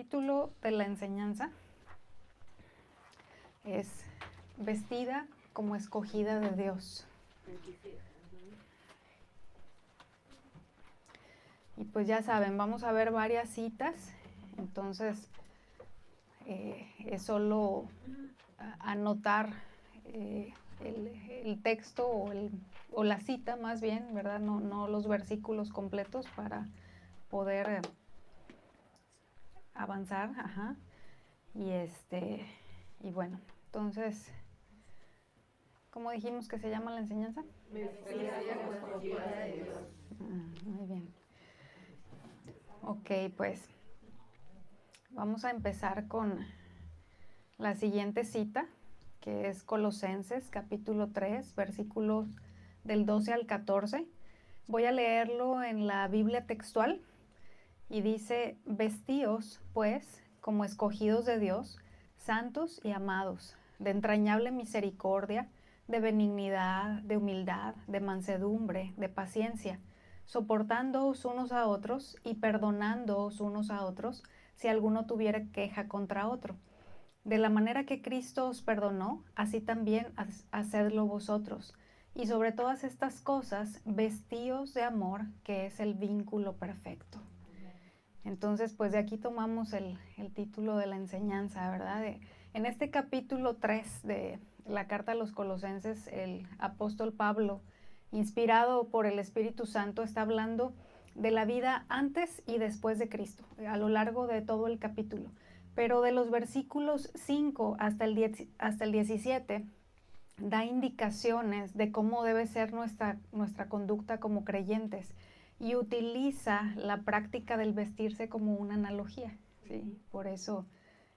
título de la enseñanza es Vestida como escogida de Dios. Y pues ya saben, vamos a ver varias citas, entonces es solo anotar el texto o la cita más bien, ¿verdad? No los versículos completos para poder avanzar, ajá. Y bueno, entonces, ¿cómo dijimos que se llama la enseñanza? Vestida como escogida de Dios. Muy bien. Ok, pues vamos a empezar con la siguiente cita, que es Colosenses capítulo 3, versículos del 12 al 14. Voy a leerlo en la Biblia textual y dice: vestíos, pues, como escogidos de Dios, santos y amados, de entrañable misericordia, de benignidad, de humildad, de mansedumbre, de paciencia, soportándoos unos a otros y perdonándoos unos a otros, si alguno tuviera queja contra otro. De la manera que Cristo os perdonó, así también hacedlo vosotros. Y sobre todas estas cosas, vestíos de amor, que es el vínculo perfecto. Entonces, pues de aquí tomamos el título de la enseñanza, ¿verdad? En este capítulo 3 de la carta a los Colosenses, el apóstol Pablo, inspirado por el Espíritu Santo, está hablando de la vida antes y después de Cristo, a lo largo de todo el capítulo. Pero de los versículos 5 hasta el 17, da indicaciones de cómo debe ser nuestra conducta como creyentes y utiliza la práctica del vestirse como una analogía, ¿sí? Por eso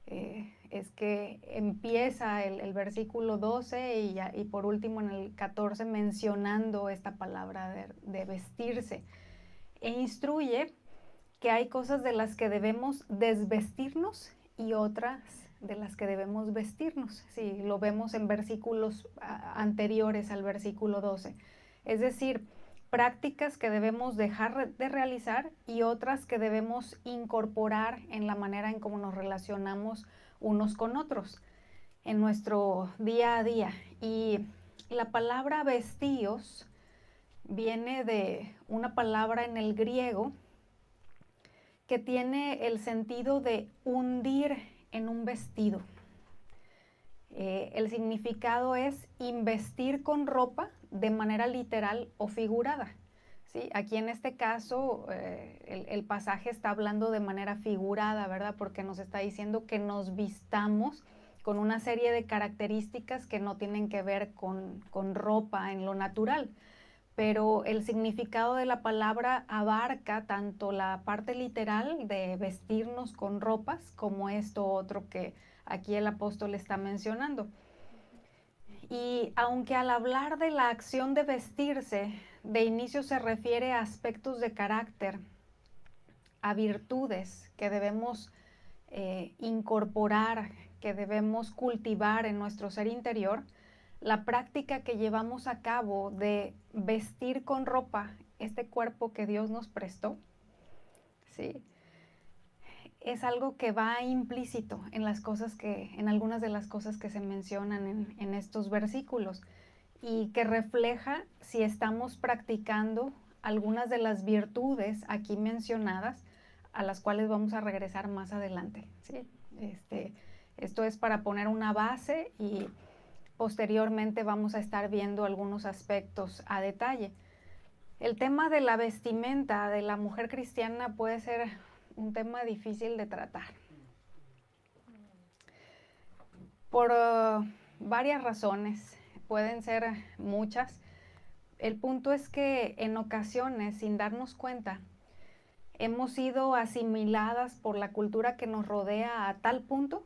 es que empieza el versículo 12 y por último en el 14 mencionando esta palabra de vestirse. E instruye que hay cosas de las que debemos desvestirnos y otras de las que debemos vestirnos. Sí, lo vemos en versículos anteriores al versículo 12. Es decir, prácticas que debemos dejar de realizar y otras que debemos incorporar en la manera en cómo nos relacionamos unos con otros en nuestro día a día. Y la palabra vestíos viene de una palabra en el griego que tiene el sentido de hundir en un vestido. El significado es investir con ropa de manera literal o figurada. ¿Sí? Aquí en este caso el pasaje está hablando de manera figurada, ¿verdad? Porque nos está diciendo que nos vistamos con una serie de características que no tienen que ver con ropa en lo natural. Pero el significado de la palabra abarca tanto la parte literal de vestirnos con ropas como esto otro que aquí el apóstol está mencionando. Y aunque al hablar de la acción de vestirse, de inicio se refiere a aspectos de carácter, a virtudes que debemos incorporar, que debemos cultivar en nuestro ser interior, la práctica que llevamos a cabo de vestir con ropa este cuerpo que Dios nos prestó, ¿sí? Es algo que va implícito en algunas de las cosas que se mencionan en estos versículos y que refleja si estamos practicando algunas de las virtudes aquí mencionadas, a las cuales vamos a regresar más adelante, ¿sí? Esto es para poner una base y posteriormente vamos a estar viendo algunos aspectos a detalle. El tema de la vestimenta de la mujer cristiana puede ser un tema difícil de tratar por varias razones, pueden ser muchas. El punto es que en ocasiones, sin darnos cuenta, hemos sido asimiladas por la cultura que nos rodea a tal punto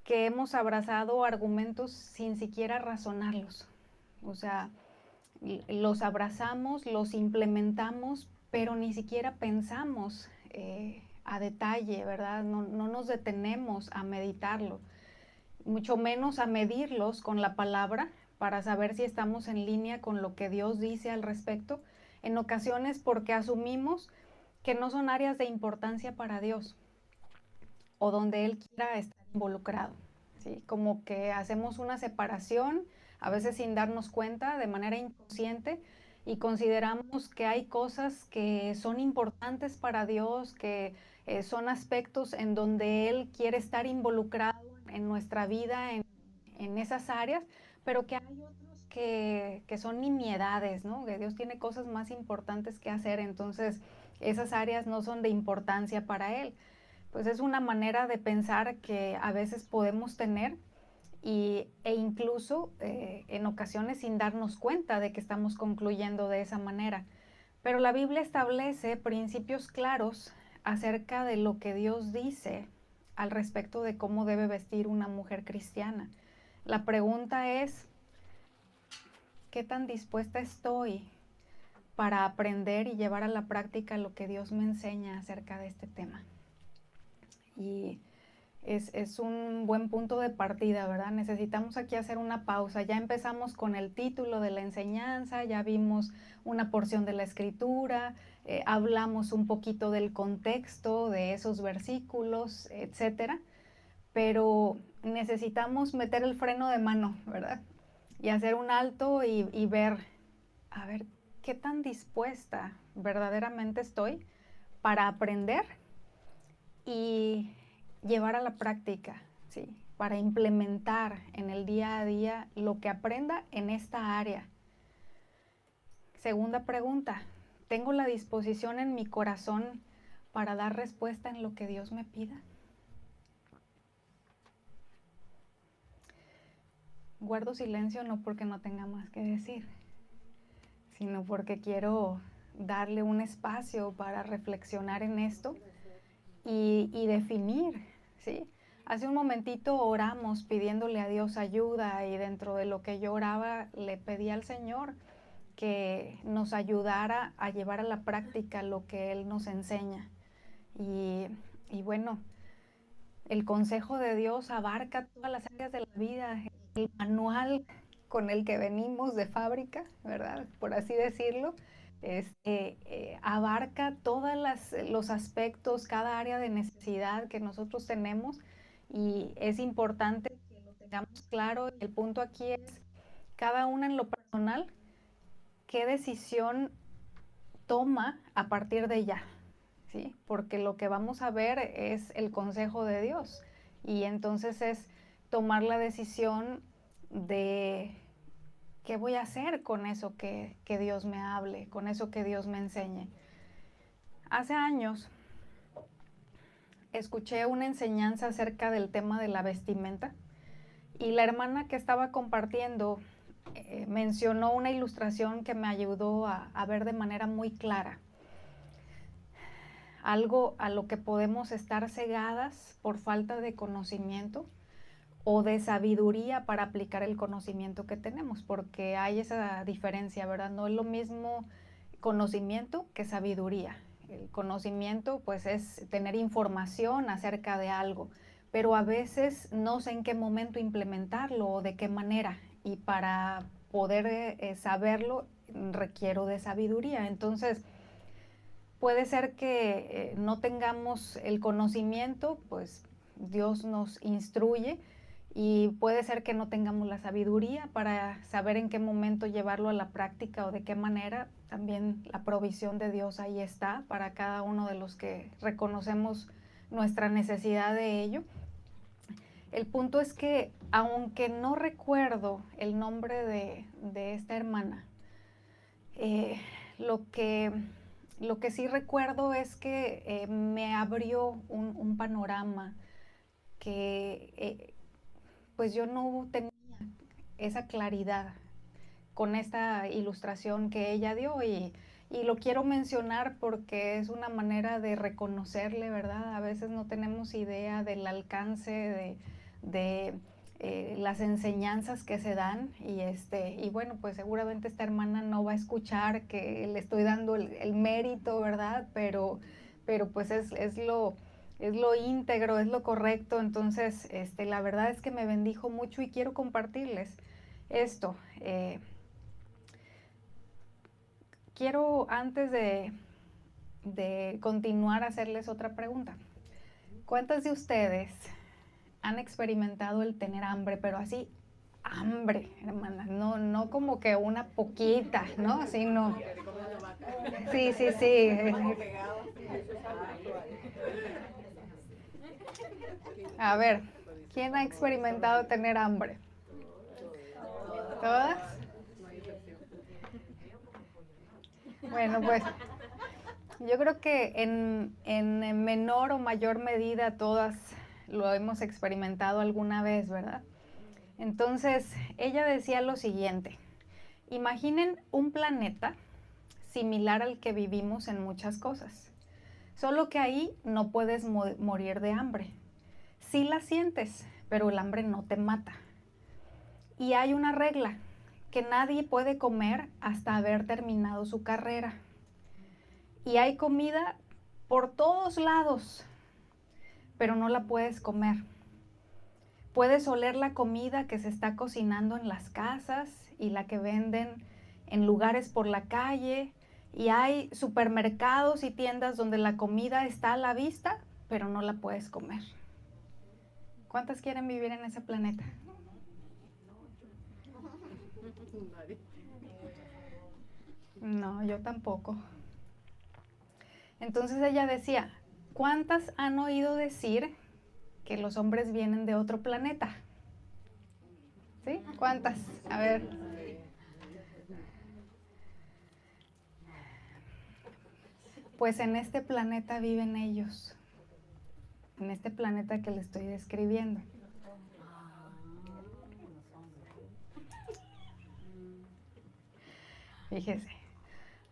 que hemos abrazado argumentos sin siquiera razonarlos. O sea, los abrazamos, los implementamos, pero ni siquiera pensamos a detalle, ¿verdad? No nos detenemos a meditarlo, mucho menos a medirlos con la palabra para saber si estamos en línea con lo que Dios dice al respecto, en ocasiones porque asumimos que no son áreas de importancia para Dios o donde Él quiera estar involucrado, ¿sí? Como que hacemos una separación, a veces sin darnos cuenta, de manera inconsciente, y consideramos que hay cosas que son importantes para Dios, que son aspectos en donde Él quiere estar involucrado en nuestra vida, en esas áreas, pero que hay otros que son nimiedades, ¿no? Que Dios tiene cosas más importantes que hacer, entonces esas áreas no son de importancia para Él. Pues es una manera de pensar que a veces podemos tener e incluso en ocasiones sin darnos cuenta de que estamos concluyendo de esa manera. Pero la Biblia establece principios claros acerca de lo que Dios dice al respecto de cómo debe vestir una mujer cristiana. La pregunta es, ¿qué tan dispuesta estoy para aprender y llevar a la práctica lo que Dios me enseña acerca de este tema? Y es un buen punto de partida, ¿verdad? Necesitamos aquí hacer una pausa. Ya empezamos con el título de la enseñanza, ya vimos una porción de la escritura, hablamos un poquito del contexto de esos versículos, etcétera, pero necesitamos meter el freno de mano, ¿verdad? Y hacer un alto y ver, a ver, qué tan dispuesta verdaderamente estoy para aprender y llevar a la práctica, ¿sí? Para implementar en el día a día lo que aprenda en esta área. Segunda pregunta, ¿tengo la disposición en mi corazón para dar respuesta en lo que Dios me pida? Guardo silencio no porque no tenga más que decir, sino porque quiero darle un espacio para reflexionar en esto y definir, ¿sí? Hace un momentito oramos pidiéndole a Dios ayuda y dentro de lo que yo oraba le pedí al Señor que nos ayudara a llevar a la práctica lo que Él nos enseña. Y bueno, el consejo de Dios abarca todas las áreas de la vida, el manual con el que venimos de fábrica, ¿verdad? Por así decirlo, abarca todos los aspectos, cada área de necesidad que nosotros tenemos y es importante que lo tengamos claro. El punto aquí es, cada una en lo personal, qué decisión toma a partir de ya, ¿sí? Porque lo que vamos a ver es el consejo de Dios y entonces es tomar la decisión de qué voy a hacer con eso que Dios me hable, con eso que Dios me enseñe. Hace años escuché una enseñanza acerca del tema de la vestimenta y la hermana que estaba compartiendo mencionó una ilustración que me ayudó a ver de manera muy clara algo a lo que podemos estar cegadas por falta de conocimiento o de sabiduría para aplicar el conocimiento que tenemos, porque hay esa diferencia, ¿verdad? No es lo mismo conocimiento que sabiduría. El conocimiento, pues, es tener información acerca de algo, pero a veces no sé en qué momento implementarlo o de qué manera, y para poder saberlo requiero de sabiduría. Entonces, puede ser que no tengamos el conocimiento, pues Dios nos instruye y puede ser que no tengamos la sabiduría para saber en qué momento llevarlo a la práctica o de qué manera. También la provisión de Dios ahí está para cada uno de los que reconocemos nuestra necesidad de ello. El punto es que aunque no recuerdo el nombre de esta hermana, eh, lo que sí recuerdo es que me abrió un panorama que pues yo no tenía esa claridad con esta ilustración que ella dio y lo quiero mencionar porque es una manera de reconocerle, ¿verdad? A veces no tenemos idea del alcance de las enseñanzas que se dan y bueno, pues seguramente esta hermana no va a escuchar que le estoy dando el mérito, ¿verdad? Pero pues es lo íntegro, es lo correcto, entonces la verdad es que me bendijo mucho y quiero compartirles esto. Quiero antes de continuar hacerles otra pregunta. ¿Cuántas de ustedes han experimentado el tener hambre, pero así, hambre, hermana? No como que una poquita, ¿no? Así no. Sí, sí, sí. A ver, ¿quién ha experimentado tener hambre? ¿Todas? Bueno, pues yo creo que en menor o mayor medida todas lo hemos experimentado alguna vez, ¿verdad? Entonces, ella decía lo siguiente: imaginen un planeta similar al que vivimos en muchas cosas, solo que ahí no puedes morir de hambre. Sí la sientes, pero el hambre no te mata. Y hay una regla, que nadie puede comer hasta haber terminado su carrera. Y hay comida por todos lados, pero no la puedes comer. Puedes oler la comida que se está cocinando en las casas y la que venden en lugares por la calle. Y hay supermercados y tiendas donde la comida está a la vista, pero no la puedes comer. ¿Cuántas quieren vivir en ese planeta? No, yo tampoco. Entonces ella decía, ¿cuántas han oído decir que los hombres vienen de otro planeta? ¿Sí? ¿Cuántas? A ver. Pues en este planeta viven ellos. En este planeta que le estoy describiendo. Fíjese,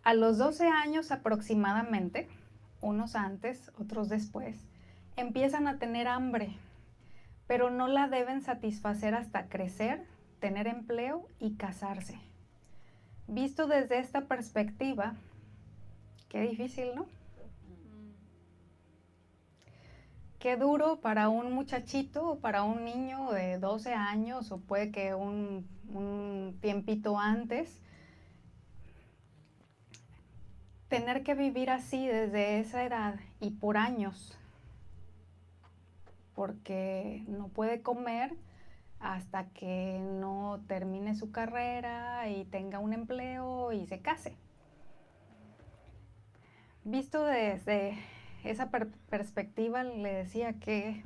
a los 12 años aproximadamente, unos antes, otros después, empiezan a tener hambre, pero no la deben satisfacer hasta crecer, tener empleo y casarse. Visto desde esta perspectiva, qué difícil, ¿no? Qué duro para un muchachito o para un niño de 12 años o puede que un tiempito antes, tener que vivir así desde esa edad y por años, porque no puede comer hasta que no termine su carrera y tenga un empleo y se case. Visto desde esa perspectiva, le decía que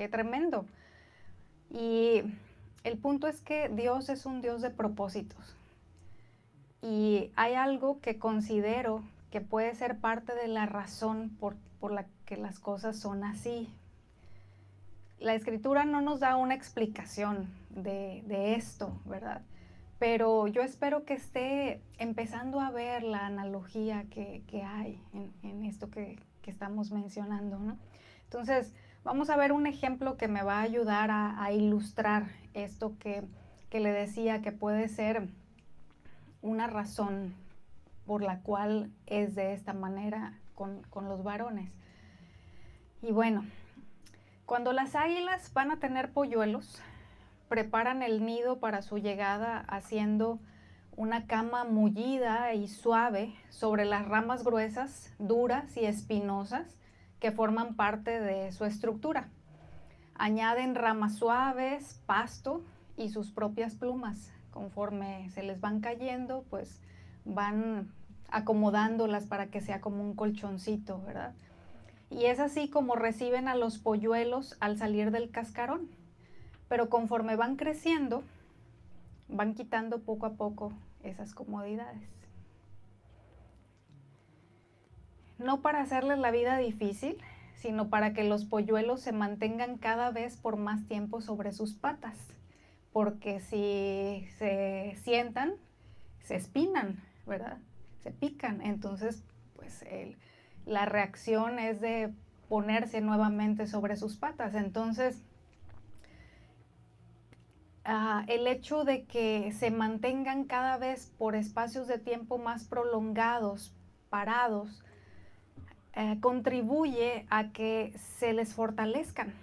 tremendo. Y el punto es que Dios es un Dios de propósitos. Y hay algo que considero que puede ser parte de la razón por la que las cosas son así. La Escritura no nos da una explicación de esto, ¿verdad? Pero yo espero que esté empezando a ver la analogía que hay en esto que estamos mencionando, ¿no? Entonces, vamos a ver un ejemplo que me va a ayudar a ilustrar esto que le decía, que puede ser una razón por la cual es de esta manera con los varones. Y bueno, cuando las águilas van a tener polluelos, preparan el nido para su llegada haciendo una cama mullida y suave sobre las ramas gruesas, duras y espinosas que forman parte de su estructura. Añaden ramas suaves, pasto y sus propias plumas. Conforme se les van cayendo, pues van acomodándolas para que sea como un colchoncito, ¿verdad? Y es así como reciben a los polluelos al salir del cascarón. Pero conforme van creciendo, van quitando poco a poco esas comodidades. No para hacerles la vida difícil, sino para que los polluelos se mantengan cada vez por más tiempo sobre sus patas. Porque si se sientan, se espinan, ¿verdad? Se pican. Entonces, pues la reacción es de ponerse nuevamente sobre sus patas. Entonces, el hecho de que se mantengan cada vez por espacios de tiempo más prolongados, parados, contribuye a que se les fortalezcan.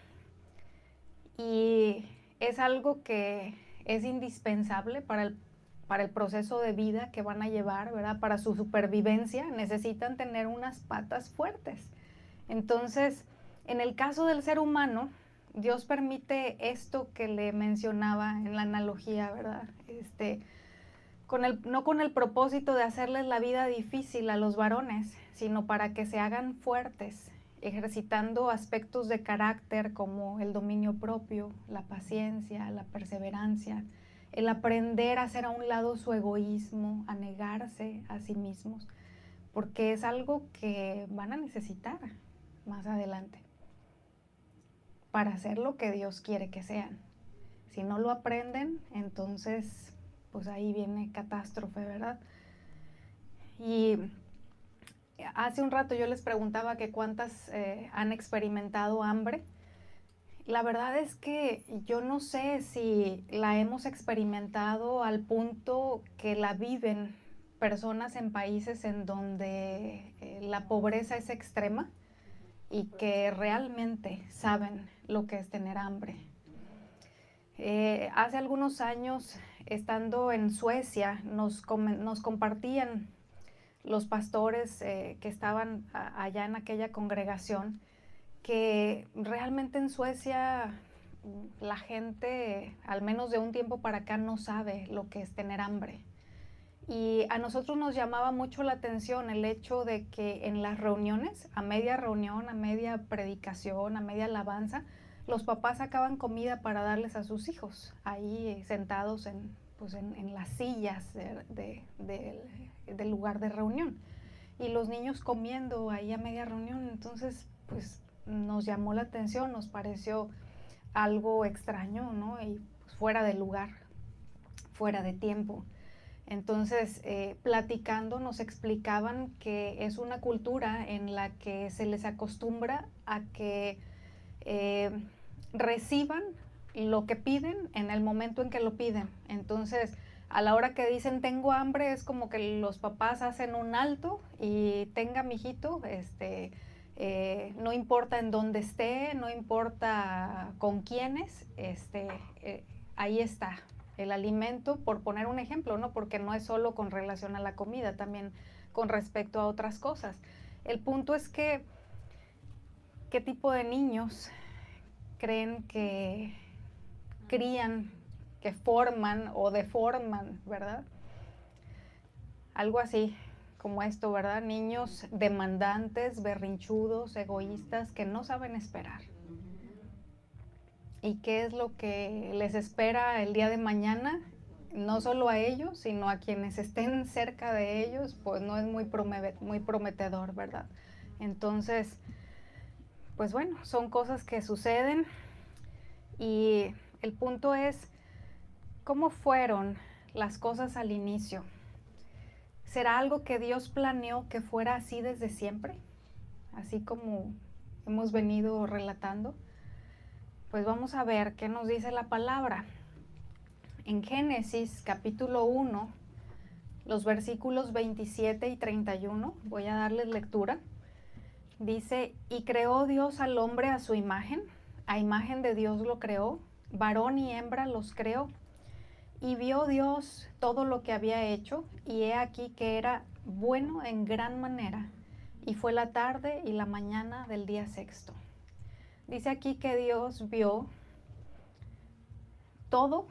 Y es algo que es indispensable para el proceso de vida que van a llevar, ¿verdad? Para su supervivencia necesitan tener unas patas fuertes. Entonces, En el caso del ser humano, Dios permite esto que le mencionaba en la analogía, ¿verdad? No con el propósito de hacerles la vida difícil a los varones, sino para que se hagan fuertes, ejercitando aspectos de carácter como el dominio propio, la paciencia, la perseverancia, el aprender a hacer a un lado su egoísmo, a negarse a sí mismos, porque es algo que van a necesitar más adelante para ser lo que Dios quiere que sean. Si no lo aprenden, entonces pues ahí viene catástrofe, ¿verdad? Y hace un rato yo les preguntaba que cuántas han experimentado hambre. La verdad es que yo no sé si la hemos experimentado al punto que la viven personas en países en donde la pobreza es extrema y que realmente saben lo que es tener hambre. Hace algunos años, estando en Suecia, nos compartían los pastores que estaban allá en aquella congregación, que realmente en Suecia la gente, al menos de un tiempo para acá, no sabe lo que es tener hambre. Y a nosotros nos llamaba mucho la atención el hecho de que en las reuniones, a media reunión, a media predicación, a media alabanza, los papás sacaban comida para darles a sus hijos, ahí sentados en las sillas del lugar de reunión. Y los niños comiendo ahí a media reunión. Entonces, pues nos llamó la atención, nos pareció algo extraño, ¿no? Y pues, fuera de lugar, fuera de tiempo. Entonces, platicando, nos explicaban que es una cultura en la que se les acostumbra a que reciban lo que piden en el momento en que lo piden. Entonces, a la hora que dicen tengo hambre, es como que los papás hacen un alto y tenga, mijito, no importa en dónde esté, no importa con quiénes, ahí está el alimento, por poner un ejemplo, ¿no? Porque no es solo con relación a la comida, también con respecto a otras cosas. El punto es que, ¿qué tipo de niños creen que crían, que forman o deforman, ¿verdad? Algo así como esto, ¿verdad? Niños demandantes, berrinchudos, egoístas, que no saben esperar. ¿Y qué es lo que les espera el día de mañana? No solo a ellos, sino a quienes estén cerca de ellos, pues no es muy prometedor, ¿verdad? Entonces, pues bueno, son cosas que suceden y el punto es, ¿cómo fueron las cosas al inicio? ¿Será algo que Dios planeó que fuera así desde siempre? Así como hemos venido relatando. Pues vamos a ver qué nos dice la palabra. En Génesis capítulo 1, los versículos 27 y 31, voy a darles lectura. Dice, y creó Dios al hombre a su imagen de Dios lo creó, varón y hembra los creó. Y vio Dios todo lo que había hecho, y he aquí que era bueno en gran manera. Y fue la tarde y la mañana del día sexto. Dice aquí que Dios vio todo,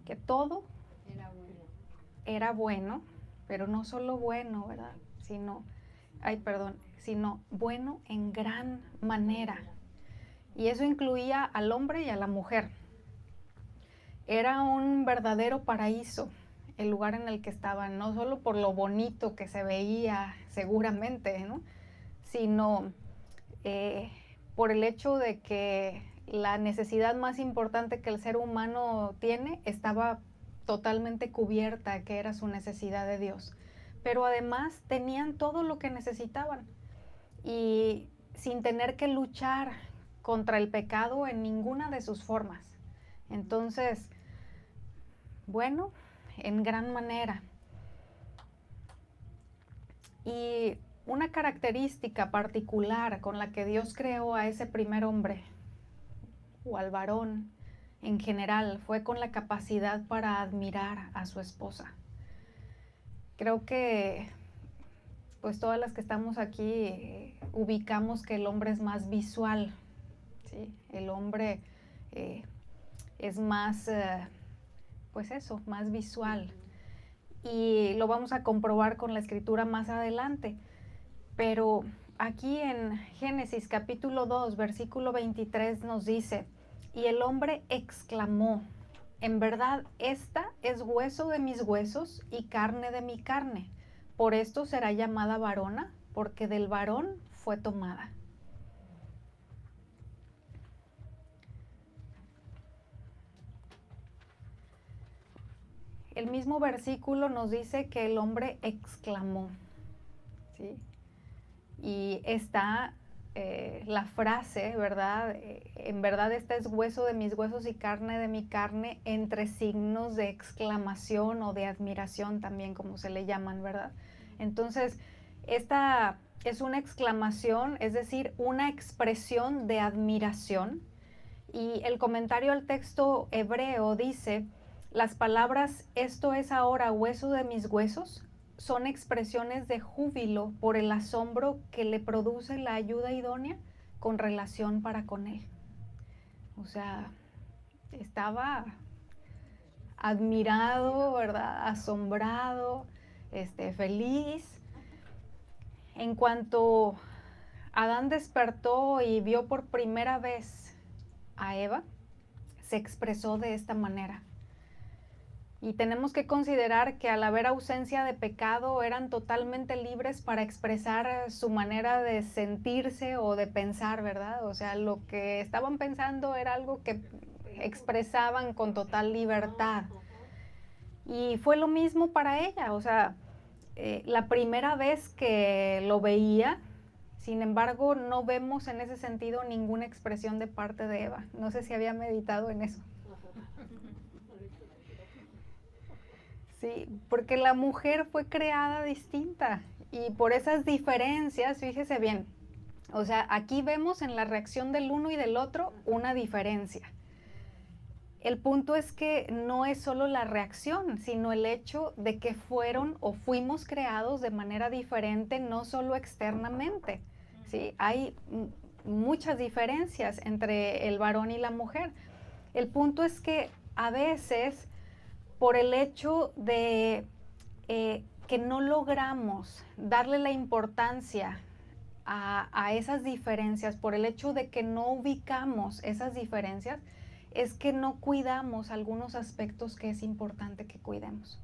que todo era bueno, pero no solo bueno, ¿verdad? Sino bueno en gran manera. Y eso incluía al hombre y a la mujer. Era un verdadero paraíso el lugar en el que estaban, no solo por lo bonito que se veía seguramente, ¿no? Sino por el hecho de que la necesidad más importante que el ser humano tiene estaba totalmente cubierta, que era su necesidad de Dios. Pero además tenían todo lo que necesitaban y sin tener que luchar contra el pecado en ninguna de sus formas. Entonces, bueno, en gran manera. Y una característica particular con la que Dios creó a ese primer hombre, o al varón en general, fue con la capacidad para admirar a su esposa. Creo que pues todas las que estamos aquí ubicamos que el hombre es más visual, ¿sí? El hombre es más, pues eso, más visual. Y lo vamos a comprobar con la escritura más adelante. Pero aquí en Génesis capítulo 2, versículo 23 nos dice, y el hombre exclamó, en verdad esta es hueso de mis huesos y carne de mi carne. Por esto será llamada varona, porque del varón fue tomada. El mismo versículo nos dice que el hombre exclamó, ¿sí? Y está la frase, ¿verdad? En verdad este es hueso de mis huesos y carne de mi carne, entre signos de exclamación o de admiración también, como se le llaman, ¿verdad? Entonces, esta es una exclamación, es decir, una expresión de admiración. Y el comentario al texto hebreo dice, las palabras esto es ahora hueso de mis huesos son expresiones de júbilo por el asombro que le produce la ayuda idónea con relación para con él. O sea, estaba admirado, ¿verdad? Asombrado, feliz. En cuanto Adán despertó y vio por primera vez a Eva, se expresó de esta manera. Y tenemos que considerar que al haber ausencia de pecado eran totalmente libres para expresar su manera de sentirse o de pensar, ¿verdad? O sea, lo que estaban pensando era algo que expresaban con total libertad. Y fue lo mismo para ella, o sea, la primera vez que lo veía, sin embargo, no vemos en ese sentido ninguna expresión de parte de Eva. No sé si había meditado en eso. Sí, porque la mujer fue creada distinta y por esas diferencias, fíjese bien, o sea, aquí vemos en la reacción del uno y del otro una diferencia. El punto es que no es solo la reacción, sino el hecho de que fueron o fuimos creados de manera diferente, no solo externamente, ¿sí? Hay muchas diferencias entre el varón y la mujer. El punto es que a veces, por el hecho de que no logramos darle la importancia a esas diferencias, por el hecho de que no ubicamos esas diferencias, es que no cuidamos algunos aspectos que es importante que cuidemos.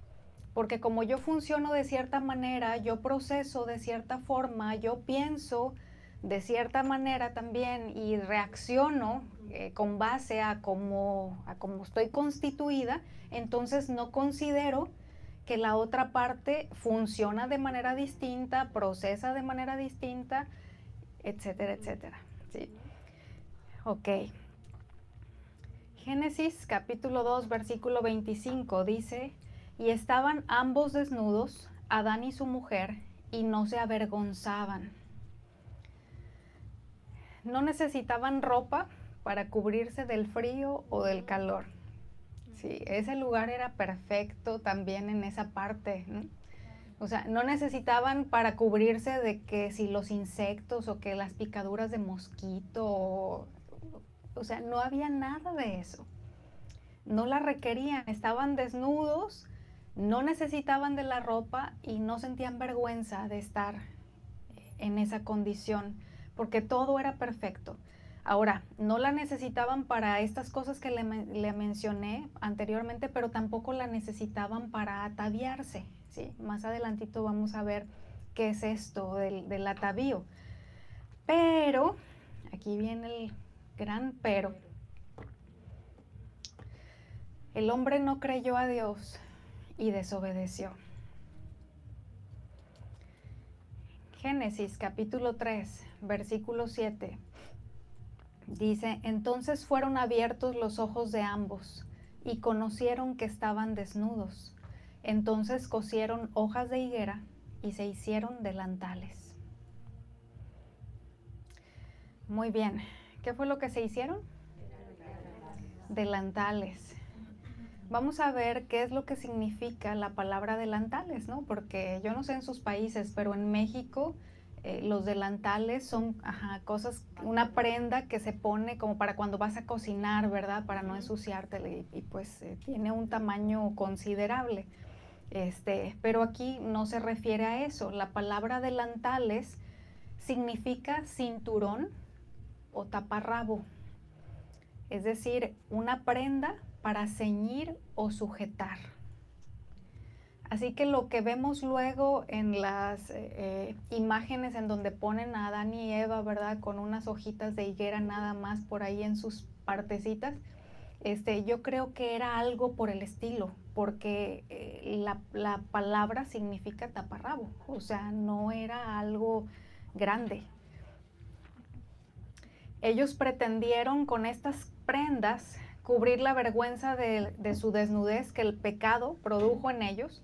Porque como yo funciono de cierta manera, yo proceso de cierta forma, yo pienso de cierta manera también y reacciono con base a cómo estoy constituida, entonces no considero que la otra parte funciona de manera distinta, procesa de manera distinta, etcétera, etcétera. ¿Sí? Ok. Génesis capítulo 2, versículo 25 dice, y estaban ambos desnudos, Adán y su mujer, y no se avergonzaban. No necesitaban ropa para cubrirse del frío o del calor. Sí, ese lugar era perfecto también en esa parte, ¿no? O sea, no necesitaban para cubrirse de que si los insectos o que las picaduras de mosquito, o sea, no había nada de eso. No la requerían, estaban desnudos, no necesitaban de la ropa y no sentían vergüenza de estar en esa condición, porque todo era perfecto. Ahora, no la necesitaban para estas cosas que le mencioné anteriormente, pero tampoco la necesitaban para ataviarse, ¿sí? Más adelantito vamos a ver qué es esto del atavío. Pero, aquí viene el gran pero. El hombre no creyó a Dios y desobedeció. Génesis capítulo 3, versículo 7. Dice, entonces fueron abiertos los ojos de ambos y conocieron que estaban desnudos. Entonces cosieron hojas de higuera y se hicieron delantales. Muy bien, ¿qué fue lo que se hicieron? Delantales. Vamos a ver qué es lo que significa la palabra delantales, ¿no? Porque yo no sé en sus países, pero en México Los delantales son cosas, una prenda que se pone como para cuando vas a cocinar, ¿verdad? Para no ensuciártela y pues tiene un tamaño considerable. Pero aquí no se refiere a eso. La palabra delantales significa cinturón o taparrabo. Es decir, una prenda para ceñir o sujetar. Así que lo que vemos luego en las imágenes en donde ponen a Adán y Eva, ¿verdad? Con unas hojitas de higuera nada más por ahí en sus partecitas, yo creo que era algo por el estilo, porque la palabra significa taparrabo, o sea, no era algo grande. Ellos pretendieron con estas prendas cubrir la vergüenza de su desnudez que el pecado produjo en ellos.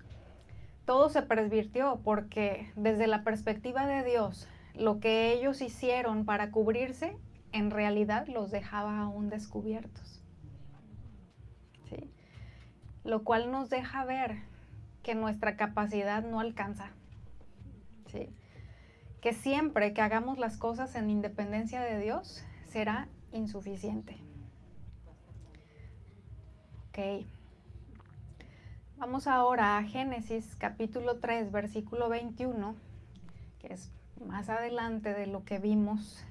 Todo se pervirtió porque desde la perspectiva de Dios, lo que ellos hicieron para cubrirse, en realidad los dejaba aún descubiertos. ¿Sí? Lo cual nos deja ver que nuestra capacidad no alcanza. ¿Sí? Que siempre que hagamos las cosas en independencia de Dios, será insuficiente. Ok. Vamos ahora a Génesis capítulo 3, versículo 21, que es más adelante de lo que vimos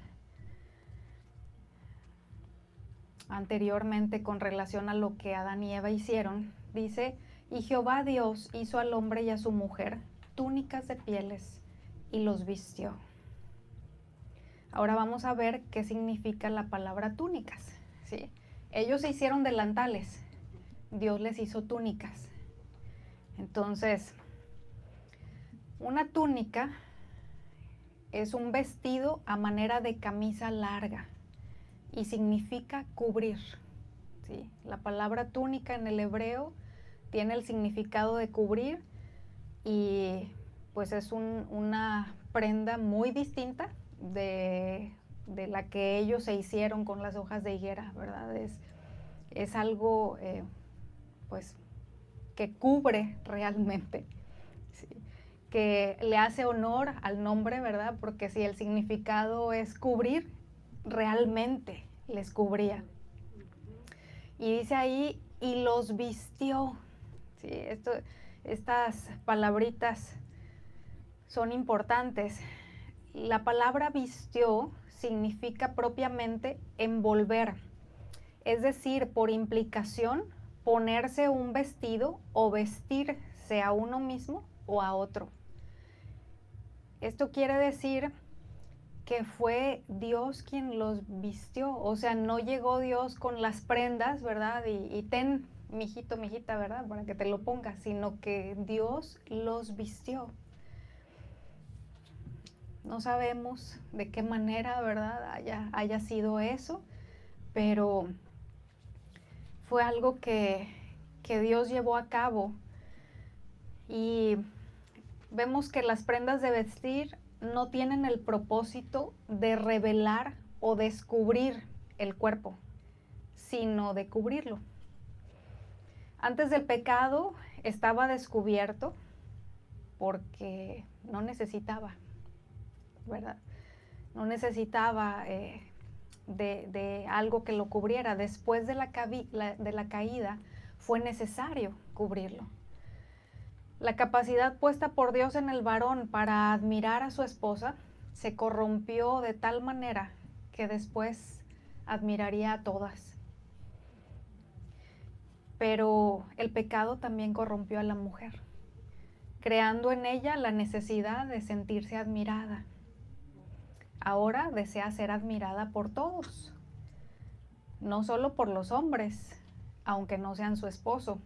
anteriormente con relación a lo que Adán y Eva hicieron. Dice, y Jehová Dios hizo al hombre y a su mujer túnicas de pieles y los vistió. Ahora vamos a ver qué significa la palabra túnicas, ¿sí? Ellos se hicieron delantales, Dios les hizo túnicas. Entonces, una túnica es un vestido a manera de camisa larga y significa cubrir, ¿sí? La palabra túnica en el hebreo tiene el significado de cubrir y pues es una prenda muy distinta de la que ellos se hicieron con las hojas de higuera, ¿verdad? Es algo pues que cubre realmente, ¿sí? Que le hace honor al nombre, ¿verdad? Porque si el significado es cubrir, realmente les cubría. Y dice ahí, y los vistió. ¿Sí? Estas palabritas son importantes. La palabra vistió significa propiamente envolver, es decir, por implicación, ponerse un vestido o vestirse a uno mismo o a otro. Esto quiere decir que fue Dios quien los vistió, o sea, no llegó Dios con las prendas, ¿verdad? Y ten, mijito, mijita, ¿verdad? Para que te lo pongas, sino que Dios los vistió. No sabemos de qué manera, ¿verdad? Haya sido eso, pero fue algo que Dios llevó a cabo. Y vemos que las prendas de vestir no tienen el propósito de revelar o descubrir el cuerpo, sino de cubrirlo. Antes del pecado estaba descubierto porque no necesitaba, ¿verdad? No necesitaba de algo que lo cubriera. Después de la caída fue necesario cubrirlo. La capacidad puesta por Dios en el varón para admirar a su esposa se corrompió de tal manera que después admiraría a todas. Pero el pecado también corrompió a la mujer, creando en ella la necesidad de sentirse admirada. Ahora desea ser admirada por todos, no solo por los hombres, aunque no sean su esposo,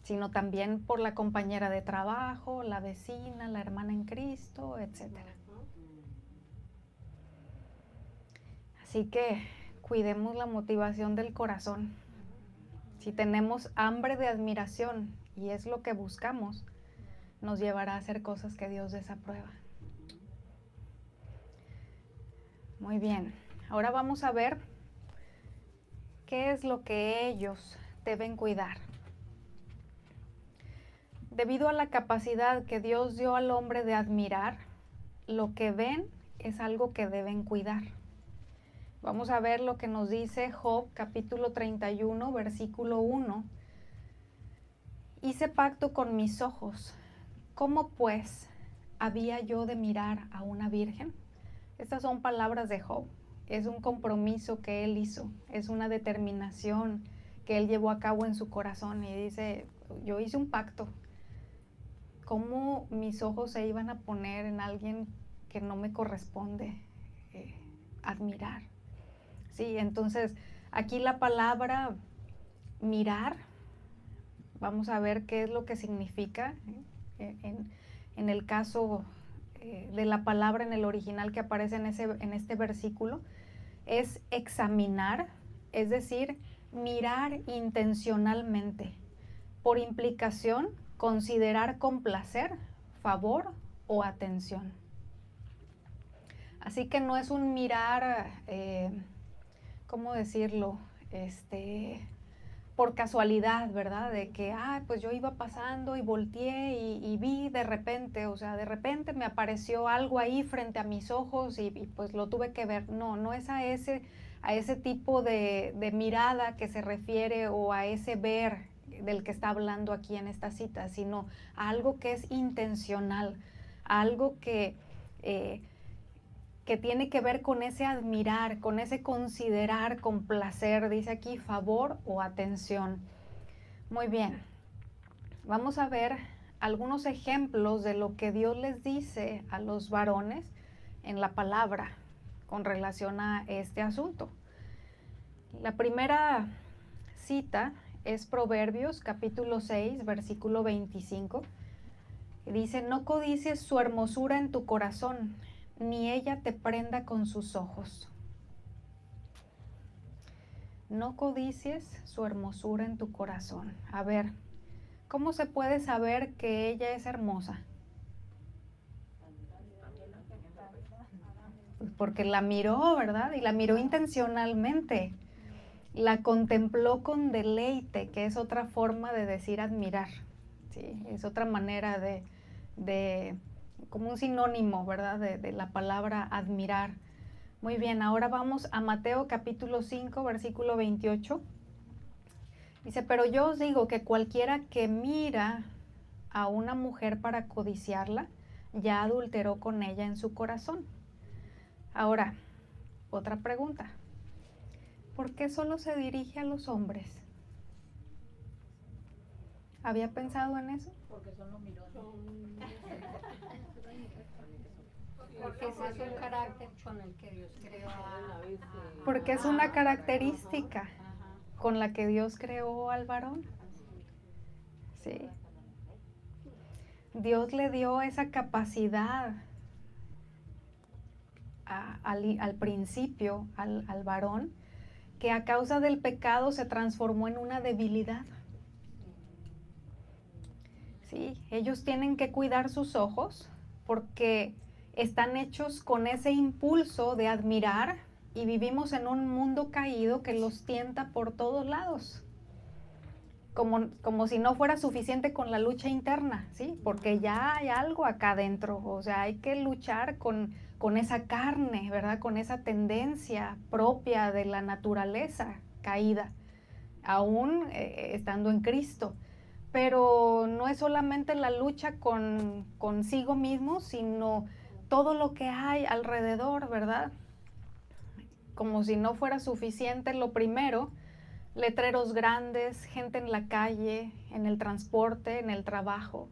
sino también por la compañera de trabajo, la vecina, la hermana en Cristo, etc. Así que cuidemos la motivación del corazón. Si tenemos hambre de admiración y es lo que buscamos, nos llevará a hacer cosas que Dios desaprueba. Muy bien, ahora vamos a ver qué es lo que ellos deben cuidar. Debido a la capacidad que Dios dio al hombre de admirar, lo que ven es algo que deben cuidar. Vamos a ver lo que nos dice Job, capítulo 31, versículo 1. Hice pacto con mis ojos. ¿Cómo pues había yo de mirar a una virgen? Estas son palabras de Job. Es un compromiso que él hizo, es una determinación que él llevó a cabo en su corazón y dice, yo hice un pacto. ¿Cómo mis ojos se iban a poner en alguien que no me corresponde admirar? Sí, entonces aquí la palabra mirar, vamos a ver qué es lo que significa en el caso de la palabra en el original que aparece en este versículo, es examinar, es decir, mirar intencionalmente. Por implicación, considerar con placer, favor o atención. Así que no es un mirar, ¿cómo decirlo? Por casualidad, ¿verdad? De que, pues yo iba pasando y volteé y vi de repente, o sea, de repente me apareció algo ahí frente a mis ojos y pues lo tuve que ver. No, no es a ese tipo de mirada que se refiere o a ese ver del que está hablando aquí en esta cita, sino a algo que es intencional, algo que tiene que ver con ese admirar, con ese considerar con placer, dice aquí favor o atención. Muy bien, vamos a ver algunos ejemplos de lo que Dios les dice a los varones en la palabra con relación a este asunto. La primera cita es Proverbios capítulo 6, versículo 25. Dice, no codicies su hermosura en tu corazón, ni ella te prenda con sus ojos. No codicies su hermosura en tu corazón. A ver, ¿cómo se puede saber que ella es hermosa? Pues porque la miró, ¿verdad? Y la miró intencionalmente. La contempló con deleite, que es otra forma de decir admirar. ¿Sí? Es otra manera de como un sinónimo, ¿verdad? De la palabra admirar. Muy bien, ahora vamos a Mateo capítulo 5, versículo 28. Dice, pero yo os digo que cualquiera que mira a una mujer para codiciarla, ya adulteró con ella en su corazón. Ahora, otra pregunta. ¿Por qué solo se dirige a los hombres? ¿Había pensado en eso? Porque son los mirones. Porque ese es un carácter con el que Dios creó porque es una característica con la que Dios creó al varón. Sí. Dios le dio esa capacidad al principio al varón, que a causa del pecado se transformó en una debilidad. Sí, ellos tienen que cuidar sus ojos porque están hechos con ese impulso de admirar y vivimos en un mundo caído que los tienta por todos lados. Como si no fuera suficiente con la lucha interna, ¿sí? Porque ya hay algo acá adentro, o sea, hay que luchar con esa carne, ¿verdad? Con esa tendencia propia de la naturaleza caída, aún estando en Cristo. Pero no es solamente la lucha consigo mismo, sino todo lo que hay alrededor, ¿verdad? Como si no fuera suficiente lo primero, letreros grandes, gente en la calle, en el transporte, en el trabajo,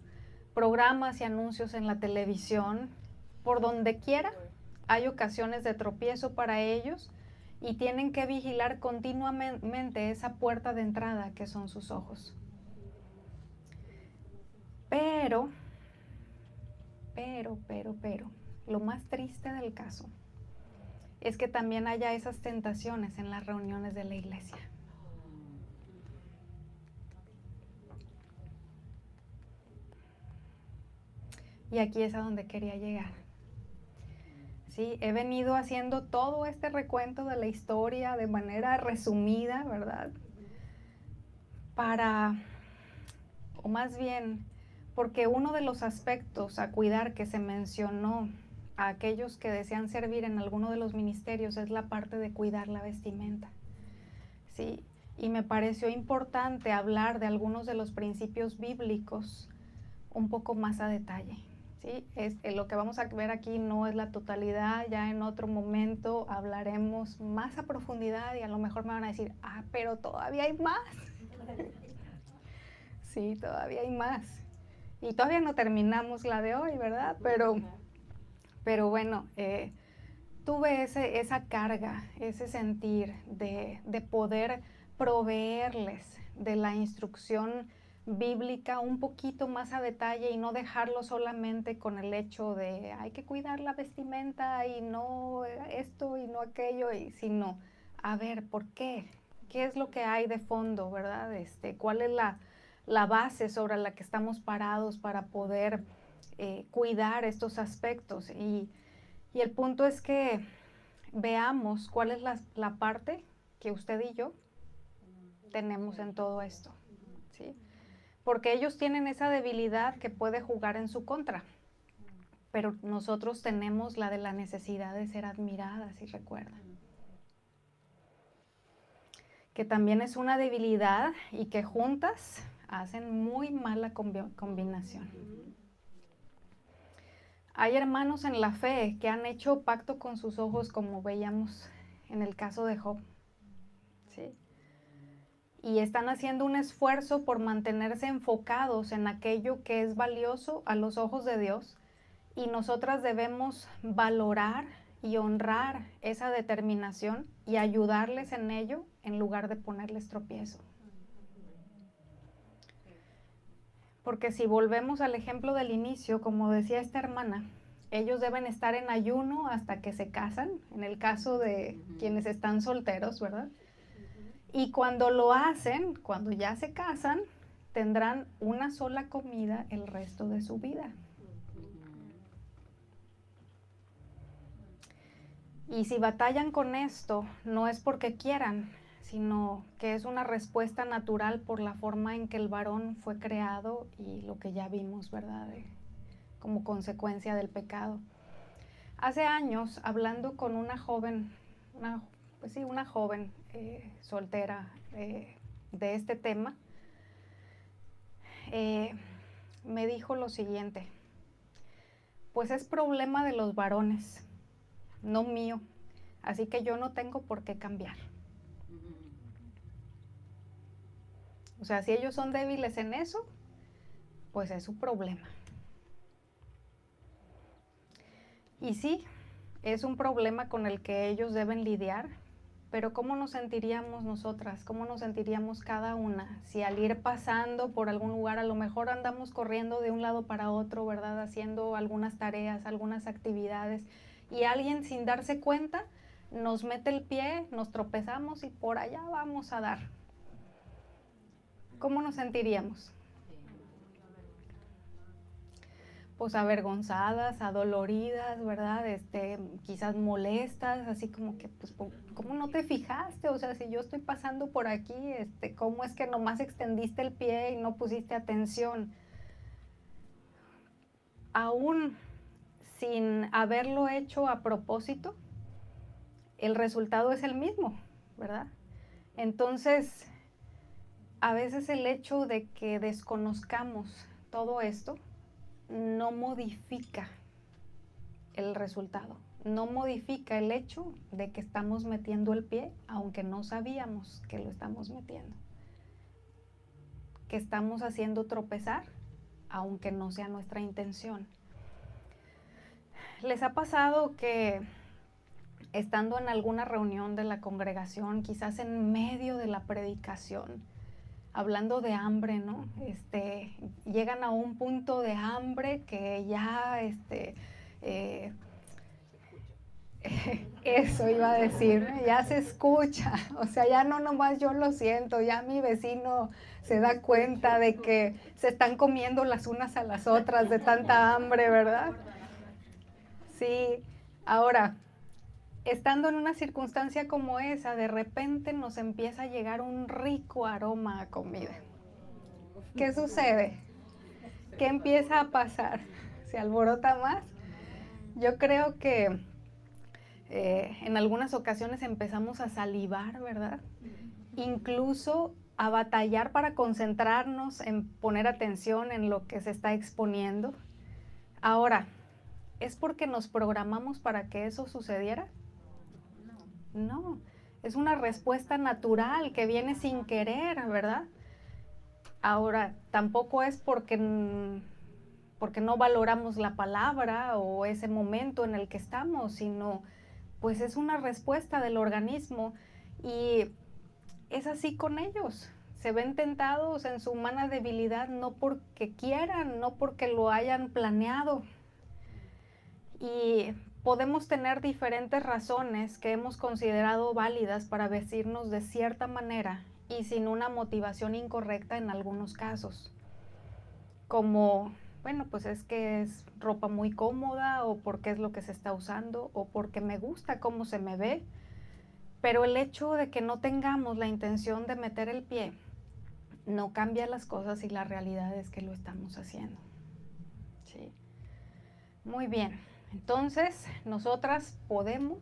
programas y anuncios en la televisión, por donde quiera hay ocasiones de tropiezo para ellos y tienen que vigilar continuamente esa puerta de entrada que son sus ojos. Pero, lo más triste del caso es que también haya esas tentaciones en las reuniones de la iglesia. Y aquí es a donde quería llegar. Sí, he venido haciendo todo este recuento de la historia de manera resumida, ¿verdad? O más bien, porque uno de los aspectos a cuidar que se mencionó a aquellos que desean servir en alguno de los ministerios es la parte de cuidar la vestimenta, ¿sí? Y me pareció importante hablar de algunos de los principios bíblicos un poco más a detalle, ¿sí? Lo que vamos a ver aquí no es la totalidad, ya en otro momento hablaremos más a profundidad y a lo mejor me van a decir, pero todavía hay más. Sí, todavía hay más. Y todavía no terminamos la de hoy, ¿verdad? Pero bueno, tuve esa carga, ese sentir de poder proveerles de la instrucción bíblica un poquito más a detalle y no dejarlo solamente con el hecho de hay que cuidar la vestimenta y no esto y no aquello, sino a ver, ¿por qué? ¿Qué es lo que hay de fondo, verdad? ¿Cuál es la base sobre la que estamos parados para poder cuidar estos aspectos? Y el punto es que veamos cuál es la parte que usted y yo tenemos en todo esto, ¿sí? Porque ellos tienen esa debilidad que puede jugar en su contra, pero nosotros tenemos la de la necesidad de ser admiradas, si recuerdan. Que también es una debilidad y que juntas hacen muy mala combinación. Hay hermanos en la fe que han hecho pacto con sus ojos, como veíamos en el caso de Job, ¿sí? Y están haciendo un esfuerzo por mantenerse enfocados en aquello que es valioso a los ojos de Dios, y nosotras debemos valorar y honrar esa determinación y ayudarles en ello en lugar de ponerles tropiezo. Porque si volvemos al ejemplo del inicio, como decía esta hermana, ellos deben estar en ayuno hasta que se casan, en el caso de quienes están solteros, ¿verdad? Y cuando lo hacen, cuando ya se casan, tendrán una sola comida el resto de su vida. Y si batallan con esto, no es porque quieran, sino que es una respuesta natural por la forma en que el varón fue creado y lo que ya vimos, ¿verdad? Como consecuencia del pecado. Hace años, hablando con una joven, una joven soltera de este tema, me dijo lo siguiente: pues es problema de los varones, no mío, así que yo no tengo por qué cambiar. O sea, si ellos son débiles en eso, pues es su problema. Y sí, es un problema con el que ellos deben lidiar, pero ¿cómo nos sentiríamos nosotras? ¿Cómo nos sentiríamos cada una si al ir pasando por algún lugar, a lo mejor andamos corriendo de un lado para otro, ¿verdad? Haciendo algunas tareas, algunas actividades, y alguien sin darse cuenta nos mete el pie, nos tropezamos y por allá vamos a dar? ¿Cómo nos sentiríamos? Pues avergonzadas, adoloridas, ¿verdad? Quizás molestas, así como que, pues, ¿cómo no te fijaste? O sea, si yo estoy pasando por aquí, ¿cómo es que nomás extendiste el pie y no pusiste atención? Aún sin haberlo hecho a propósito, el resultado es el mismo, ¿verdad? Entonces, a veces el hecho de que desconozcamos todo esto no modifica el resultado, no modifica el hecho de que estamos metiendo el pie, aunque no sabíamos que lo estamos metiendo, que estamos haciendo tropezar, aunque no sea nuestra intención. ¿Les ha pasado que estando en alguna reunión de la congregación, quizás en medio de la predicación, hablando de hambre, ¿no? Llegan a un punto de hambre que ya, eso iba a decir, ya se escucha, o sea, ya no nomás yo lo siento, ya mi vecino se da cuenta de que se están comiendo las unas a las otras de tanta hambre, ¿verdad? Sí, ahora, estando en una circunstancia como esa, de repente nos empieza a llegar un rico aroma a comida. ¿Qué sucede? ¿Qué empieza a pasar? ¿Se alborota más? Yo creo que en algunas ocasiones empezamos a salivar, ¿verdad? Incluso a batallar para concentrarnos en poner atención en lo que se está exponiendo. Ahora, ¿es porque nos programamos para que eso sucediera? No, es una respuesta natural que viene sin querer, ¿verdad? Ahora, tampoco es porque no valoramos la palabra o ese momento en el que estamos, sino pues es una respuesta del organismo y es así con ellos. Se ven tentados en su humana debilidad no porque quieran, no porque lo hayan planeado. Y podemos tener diferentes razones que hemos considerado válidas para vestirnos de cierta manera y sin una motivación incorrecta en algunos casos. Como, bueno, pues es que es ropa muy cómoda o porque es lo que se está usando o porque me gusta cómo se me ve. Pero el hecho de que no tengamos la intención de meter el pie no cambia las cosas y la realidad es que lo estamos haciendo. Sí. Muy bien. Entonces, nosotras podemos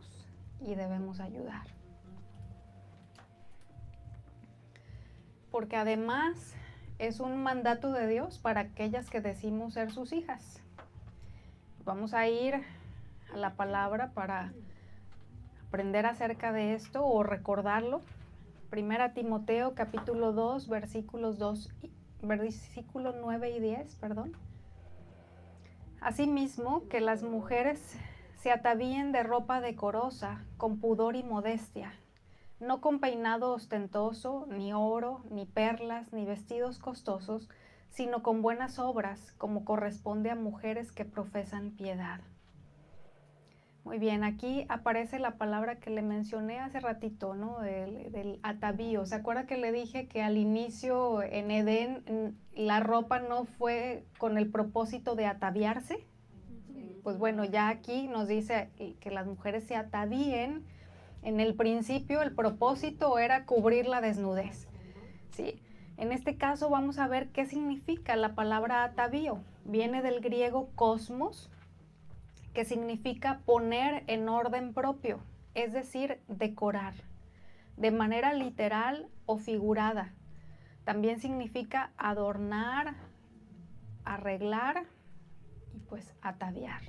y debemos ayudar. Porque además es un mandato de Dios para aquellas que decimos ser sus hijas. Vamos a ir a la palabra para aprender acerca de esto o recordarlo. Primera Timoteo capítulo 2, versículo 9 y 10, perdón. Asimismo, que las mujeres se atavíen de ropa decorosa, con pudor y modestia, no con peinado ostentoso, ni oro, ni perlas, ni vestidos costosos, sino con buenas obras, como corresponde a mujeres que profesan piedad. Muy bien, aquí aparece la palabra que le mencioné hace ratito, ¿no? Del atavío. ¿Se acuerda que le dije que al inicio en Edén la ropa no fue con el propósito de ataviarse? Pues bueno, ya aquí nos dice que las mujeres se atavíen. En el principio el propósito era cubrir la desnudez, ¿sí? En este caso vamos a ver qué significa la palabra atavío. Viene del griego cosmos, que significa poner en orden propio, es decir, decorar, de manera literal o figurada. También significa adornar, arreglar y pues ataviar.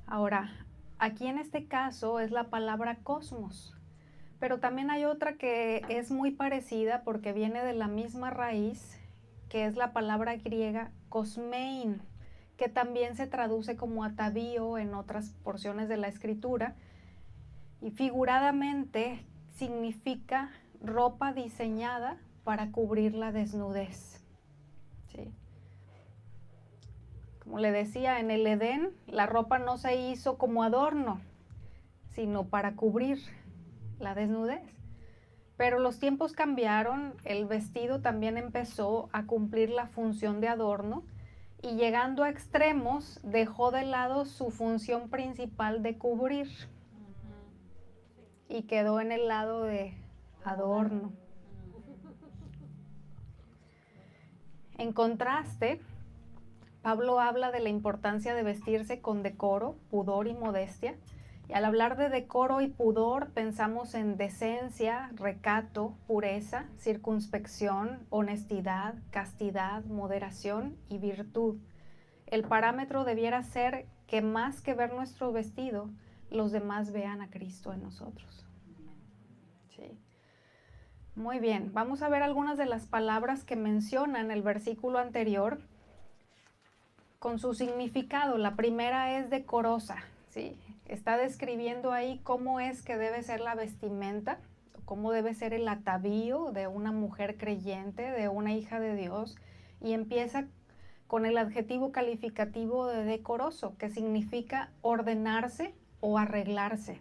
Ahora, aquí en este caso es la palabra cosmos. Pero también hay otra que es muy parecida porque viene de la misma raíz, que es la palabra griega cosmein, que también se traduce como atavío en otras porciones de la escritura. Y figuradamente significa ropa diseñada para cubrir la desnudez. ¿Sí? Como le decía, en el Edén la ropa no se hizo como adorno, sino para cubrir la desnudez. Pero los tiempos cambiaron, el vestido también empezó a cumplir la función de adorno y llegando a extremos dejó de lado su función principal de cubrir y quedó en el lado de adorno. En contraste, Pablo habla de la importancia de vestirse con decoro, pudor y modestia. Y al hablar de decoro y pudor, pensamos en decencia, recato, pureza, circunspección, honestidad, castidad, moderación y virtud. El parámetro debiera ser que más que ver nuestro vestido, los demás vean a Cristo en nosotros. Sí. Muy bien, vamos a ver algunas de las palabras que mencionan el versículo anterior con su significado. La primera es decorosa, ¿sí? Está describiendo ahí cómo es que debe ser la vestimenta, cómo debe ser el atavío de una mujer creyente, de una hija de Dios, y empieza con el adjetivo calificativo de decoroso, que significa ordenarse o arreglarse.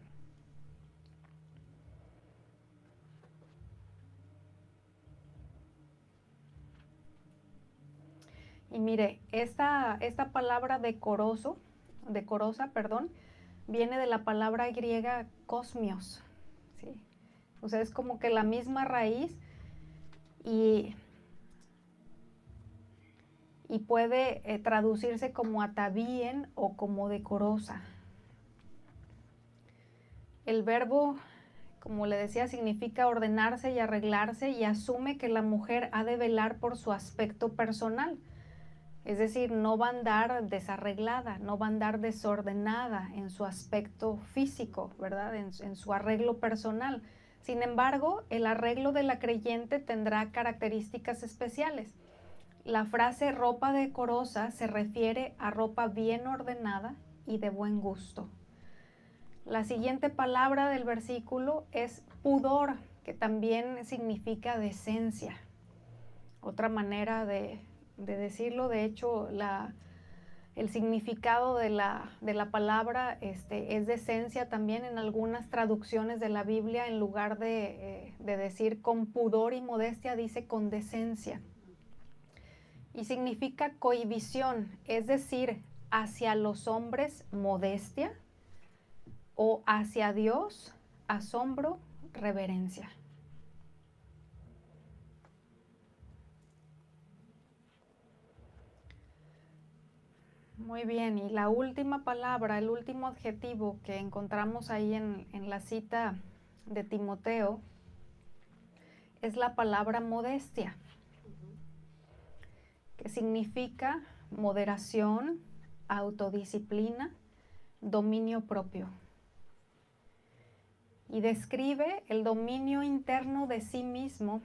Y mire, esta palabra decorosa, viene de la palabra griega cosmios, ¿sí? O sea, es como que la misma raíz y puede traducirse como atavíen o como decorosa. El verbo, como le decía, significa ordenarse y arreglarse y asume que la mujer ha de velar por su aspecto personal. Es decir, no va a andar desarreglada, no va a andar desordenada en su aspecto físico, ¿verdad? En su arreglo personal. Sin embargo, el arreglo de la creyente tendrá características especiales. La frase ropa decorosa se refiere a ropa bien ordenada y de buen gusto. La siguiente palabra del versículo es pudor, que también significa decencia. Otra manera de decirlo, de hecho, el significado de la palabra es decencia también en algunas traducciones de la Biblia. En lugar de decir con pudor y modestia, dice con decencia. Y significa cohibición, es decir, hacia los hombres modestia o hacia Dios asombro, reverencia. Muy bien, y la última palabra, el último adjetivo que encontramos ahí en la cita de Timoteo es la palabra modestia, que significa moderación, autodisciplina, dominio propio. Y describe el dominio interno de sí mismo,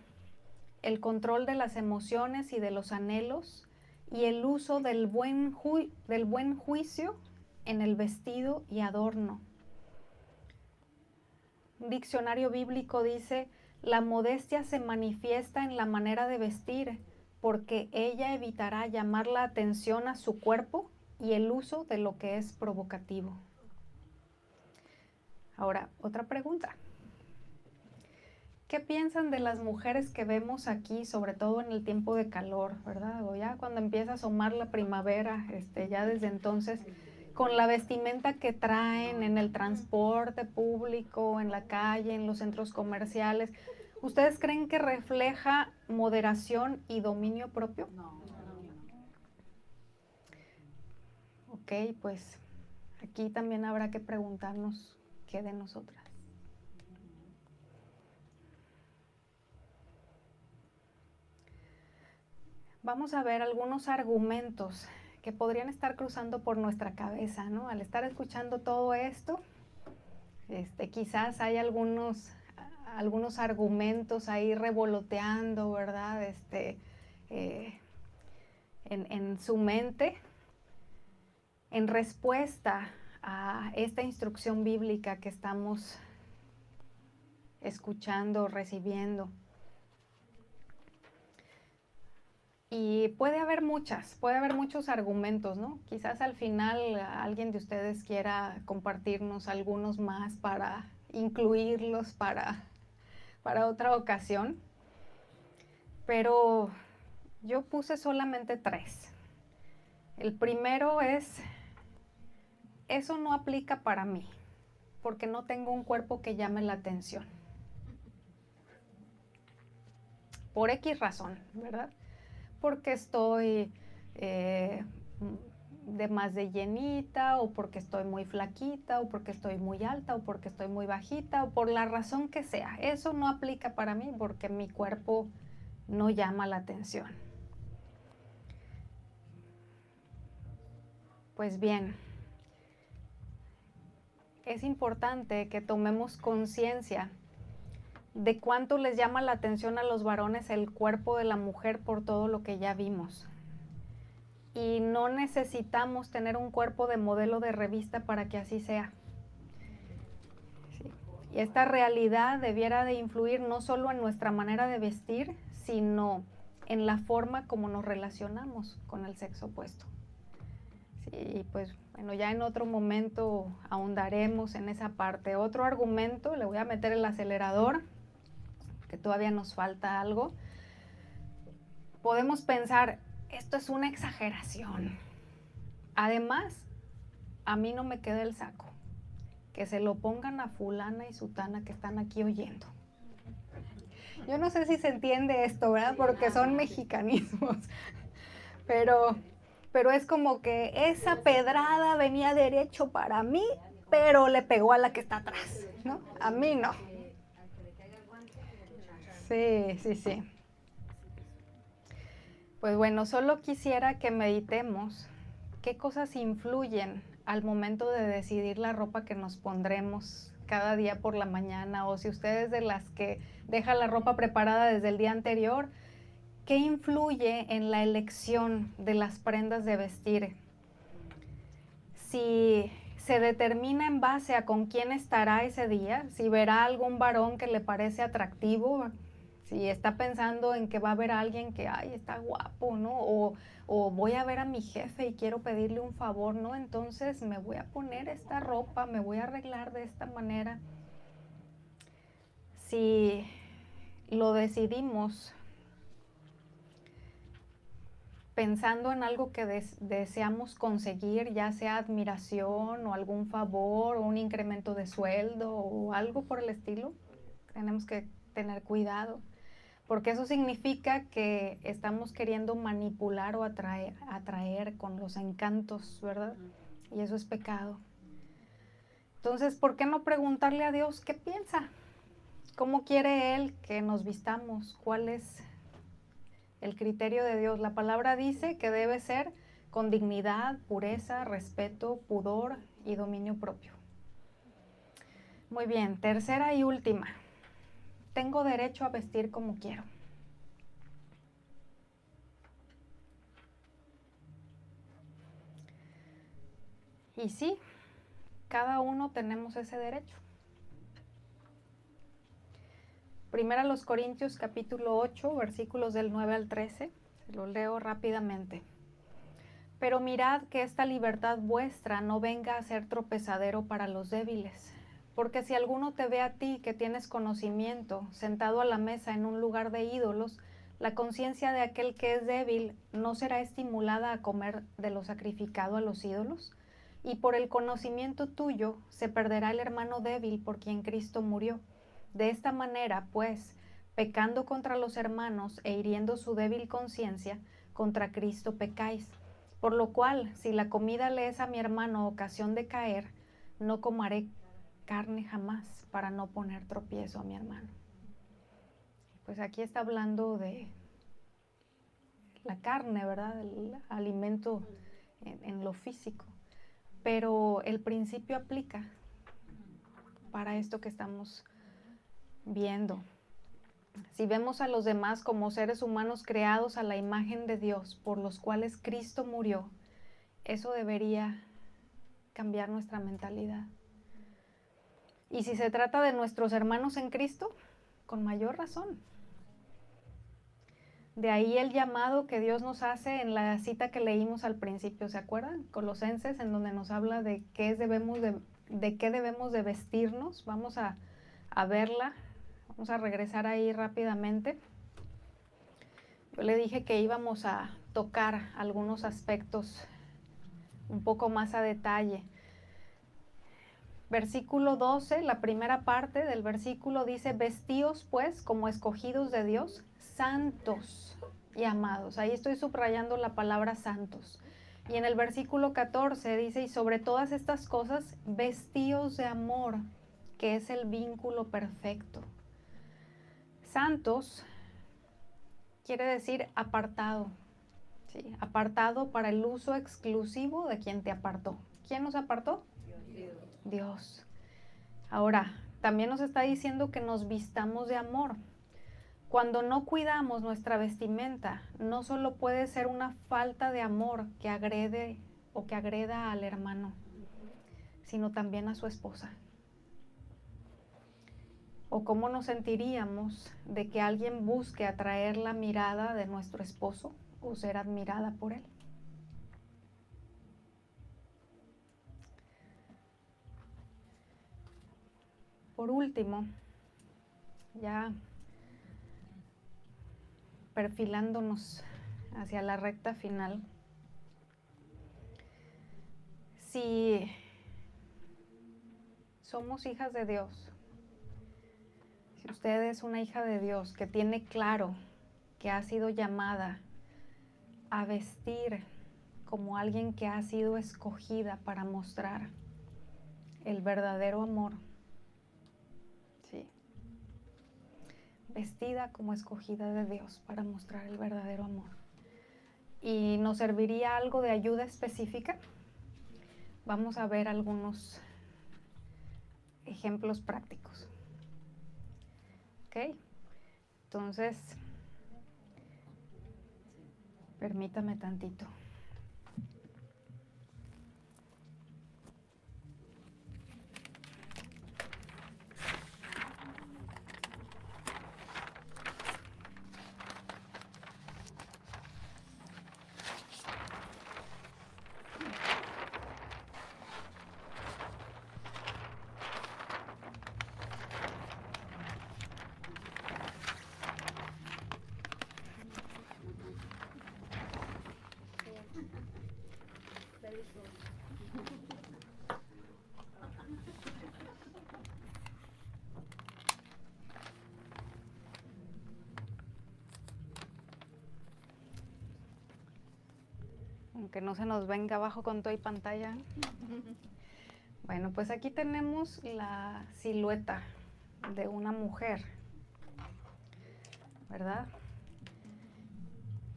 el control de las emociones y de los anhelos y el uso del buen juicio en el vestido y adorno. Un diccionario bíblico dice, la modestia se manifiesta en la manera de vestir, porque ella evitará llamar la atención a su cuerpo y el uso de lo que es provocativo. Ahora, otra pregunta. ¿Qué piensan de las mujeres que vemos aquí, sobre todo en el tiempo de calor, verdad? O ya cuando empieza a asomar la primavera, ya desde entonces, con la vestimenta que traen en el transporte público, en la calle, en los centros comerciales, ¿ustedes creen que refleja moderación y dominio propio? No. Ok, pues aquí también habrá que preguntarnos qué de nosotras. Vamos a ver algunos argumentos que podrían estar cruzando por nuestra cabeza, ¿no? Al estar escuchando todo esto, quizás hay algunos argumentos ahí revoloteando, ¿verdad? En su mente, en respuesta a esta instrucción bíblica que estamos escuchando, recibiendo. Y puede haber muchos argumentos, ¿no? Quizás al final alguien de ustedes quiera compartirnos algunos más para incluirlos para otra ocasión. Pero yo puse solamente 3. El primero es, eso no aplica para mí, porque no tengo un cuerpo que llame la atención. Por X razón, ¿verdad? Porque estoy de más de llenita, o porque estoy muy flaquita, o porque estoy muy alta, o porque estoy muy bajita, o por la razón que sea. Eso no aplica para mí porque mi cuerpo no llama la atención. Pues bien, es importante que tomemos conciencia de cuánto les llama la atención a los varones el cuerpo de la mujer por todo lo que ya vimos. Y no necesitamos tener un cuerpo de modelo de revista para que así sea. Sí. Y esta realidad debiera de influir no solo en nuestra manera de vestir, sino en la forma como nos relacionamos con el sexo opuesto. Sí, pues bueno, ya en otro momento ahondaremos en esa parte. Otro argumento, le voy a meter el acelerador, que todavía nos falta algo. Podemos pensar, esto es una exageración. Además, a mí no me queda el saco. Que se lo pongan a fulana y sutana que están aquí oyendo. Yo no sé si se entiende esto, ¿verdad? Porque son mexicanismos. Pero es como que esa pedrada venía derecho para mí, pero le pegó a la que está atrás, ¿no? A mí no. Sí, sí, sí. Pues bueno, solo quisiera que meditemos qué cosas influyen al momento de decidir la ropa que nos pondremos cada día por la mañana, o si ustedes de las que dejan la ropa preparada desde el día anterior, ¿qué influye en la elección de las prendas de vestir? Si se determina en base a con quién estará ese día, si verá algún varón que le parece atractivo, si está pensando en que va a ver a alguien que, ay, está guapo, ¿no? O voy a ver a mi jefe y quiero pedirle un favor, ¿no? Entonces me voy a poner esta ropa, me voy a arreglar de esta manera. Si lo decidimos pensando en algo que deseamos conseguir, ya sea admiración o algún favor o un incremento de sueldo o algo por el estilo, tenemos que tener cuidado, porque eso significa que estamos queriendo manipular o atraer con los encantos, ¿verdad? Y eso es pecado. Entonces, ¿por qué no preguntarle a Dios qué piensa? ¿Cómo quiere Él que nos vistamos? ¿Cuál es el criterio de Dios? La palabra dice que debe ser con dignidad, pureza, respeto, pudor y dominio propio. Muy bien, tercera y última. Tengo derecho a vestir como quiero. Y sí, cada uno tenemos ese derecho. Primera los Corintios capítulo 8, versículos del 9 al 13. Se los leo rápidamente. Pero mirad que esta libertad vuestra no venga a ser tropezadero para los débiles. Porque si alguno te ve a ti que tienes conocimiento, sentado a la mesa en un lugar de ídolos, la conciencia de aquel que es débil no será estimulada a comer de lo sacrificado a los ídolos. Y por el conocimiento tuyo se perderá el hermano débil por quien Cristo murió. De esta manera, pues, pecando contra los hermanos e hiriendo su débil conciencia, contra Cristo pecáis. Por lo cual, si la comida le es a mi hermano ocasión de caer, no comeré carne jamás para no poner tropiezo a mi hermano. Pues aquí está hablando de la carne, ¿verdad? El alimento en lo físico. Pero el principio aplica para esto que estamos viendo. Si vemos a los demás como seres humanos creados a la imagen de Dios, por los cuales Cristo murió, eso debería cambiar nuestra mentalidad. Y si se trata de nuestros hermanos en Cristo, con mayor razón. De ahí el llamado que Dios nos hace en la cita que leímos al principio, ¿se acuerdan? Colosenses, en donde nos habla de qué debemos de vestirnos. Vamos a verla, vamos a regresar ahí rápidamente. Yo le dije que íbamos a tocar algunos aspectos un poco más a detalle. Versículo 12, la primera parte del versículo dice, vestíos pues como escogidos de Dios, santos y amados. Ahí estoy subrayando la palabra santos. Y en el versículo 14 dice, y sobre todas estas cosas, vestíos de amor, que es el vínculo perfecto. Santos quiere decir apartado, ¿sí? Apartado para el uso exclusivo de quien te apartó. ¿Quién nos apartó? Dios. Ahora, también nos está diciendo que nos vistamos de amor. Cuando no cuidamos nuestra vestimenta, no solo puede ser una falta de amor que agrede o que agreda al hermano, sino también a su esposa. ¿O cómo nos sentiríamos de que alguien busque atraer la mirada de nuestro esposo o ser admirada por él? Por último, ya perfilándonos hacia la recta final, si somos hijas de Dios, Si usted es una hija de Dios que tiene claro que ha sido llamada a vestir como alguien que ha sido escogida para mostrar el verdadero amor, sí, vestida como escogida de Dios para mostrar el verdadero amor. Y nos serviría algo de ayuda específica. Vamos a ver algunos ejemplos prácticos. ¿Ok? Entonces, permítame tantito. Aunque no se nos venga abajo con todo y pantalla. Bueno, pues aquí tenemos la silueta de una mujer, ¿verdad?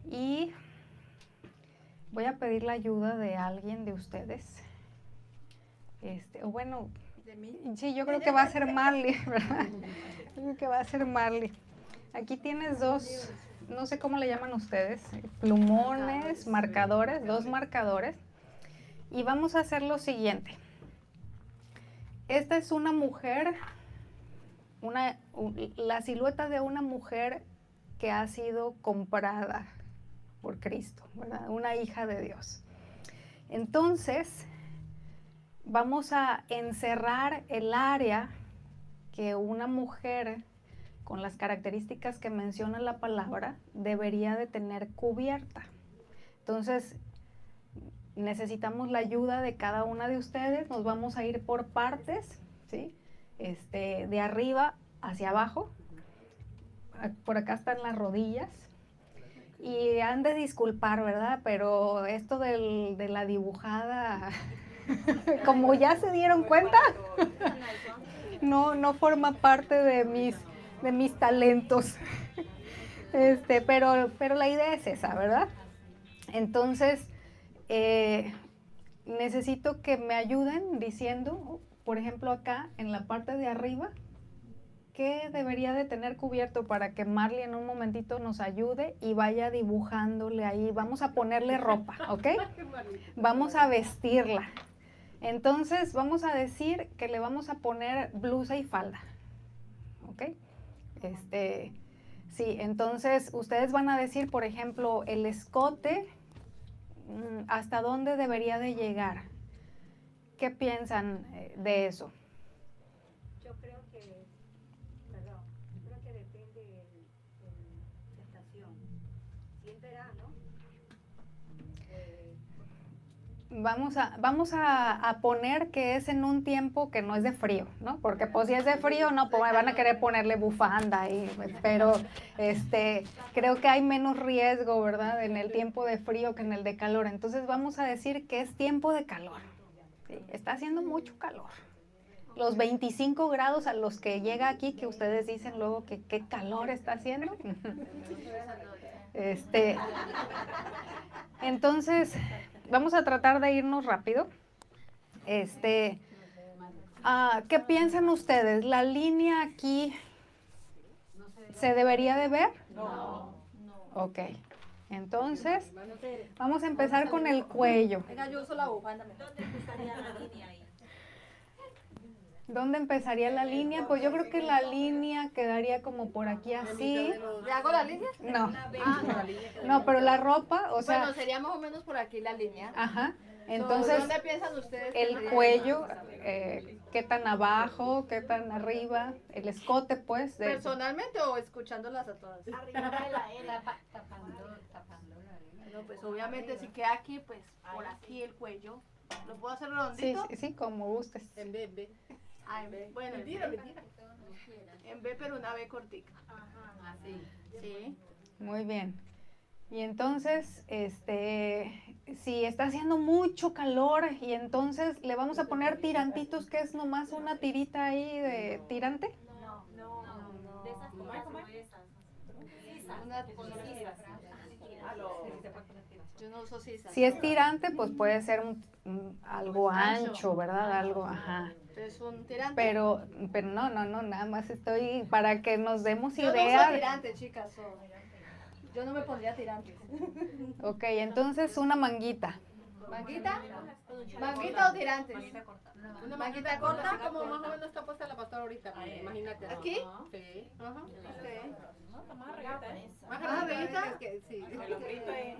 Y voy a pedir la ayuda de alguien de ustedes. O bueno, ¿De mí? sí, yo creo que va a ser Marley, ¿verdad? Yo creo que va a ser Marley. Aquí tienes dos, no sé cómo le llaman ustedes, plumones, marcadores, dos marcadores. Y vamos a hacer lo siguiente. Esta es una mujer, la silueta de una mujer que ha sido comprada por Cristo, ¿verdad? Una hija de Dios. Entonces, vamos a encerrar el área que una mujer con las características que menciona la palabra debería de tener cubierta. Entonces, necesitamos la ayuda de cada una de ustedes. Nos vamos a ir por partes, ¿sí? De arriba hacia abajo. Por acá están las rodillas. Y han de disculpar, ¿verdad? Pero esto de la dibujada, como ya se dieron cuenta, no forma parte de mis talentos. Pero la idea es esa, ¿verdad? Entonces, necesito que me ayuden diciendo, por ejemplo, acá en la parte de arriba, ¿qué debería de tener cubierto para que Marley en un momentito nos ayude y vaya dibujándole ahí? Vamos a ponerle ropa, ¿ok? Vamos a vestirla. Entonces, vamos a decir que le vamos a poner blusa y falda, ¿ok? Sí, entonces ustedes van a decir, por ejemplo, el escote, ¿hasta dónde debería de llegar? ¿Qué piensan de eso? Yo creo que depende de la estación. Si es verano, Vamos a poner que es en un tiempo que no es de frío, ¿no? Porque pues si es de frío, no, pues me van a querer ponerle bufanda y pero creo que hay menos riesgo, ¿verdad? En el tiempo de frío que en el de calor. Entonces vamos a decir que es tiempo de calor. ¿Sí? Está haciendo mucho calor. Los 25 grados a los que llega aquí, que ustedes dicen luego que qué calor está haciendo. Entonces, vamos a tratar de irnos rápido. ¿Qué piensan ustedes? ¿La línea aquí se debería de ver? no. Ok. Entonces, vamos a empezar con el cuello. Venga, yo uso la bufanda. ¿Dónde empezaría la línea ahí? ¿Dónde empezaría la línea? Pues yo creo que la línea quedaría como por aquí así. ¿Le hago la línea? No, La línea. no, pero la ropa, o sea, Bueno, sería más o menos por aquí la línea. ajá. Entonces, ¿Dónde piensan ustedes? el cuello, ¿qué tan abajo, qué tan arriba? El escote, pues. ¿Personalmente o escuchándolas a todas? Arriba de la L, tapando la L. No, pues obviamente si queda aquí, pues por aquí el cuello. ¿Lo puedo hacer Sí, redondito? sí, como gustes. Ay, bueno, mentira. En B, pero una B cortica. Así. Sí. Muy bien. Y entonces, si está haciendo mucho calor y entonces le vamos a poner tirantitos, que es nomás una tirita ahí de tirante. De esas como esas. Yo no uso sisas. Si es tirante, pues puede ser algo ancho, ¿verdad? Algo, ajá. ¿Es un tirante? Pero no, nada más estoy para que nos demos Yo no idea. uso tirante, chicas. Yo no me pondría tirantes. Ok, entonces una manguita. ¿Manguita? ¿Manguita o tirantes? Una manguita corta, como más o menos está puesta la pastora ahorita. Imagínate. ¿Aquí? Sí. Ajá. Más arribita, ¿eh? ¿Más arribita? Es que sí. El hombrito ahí.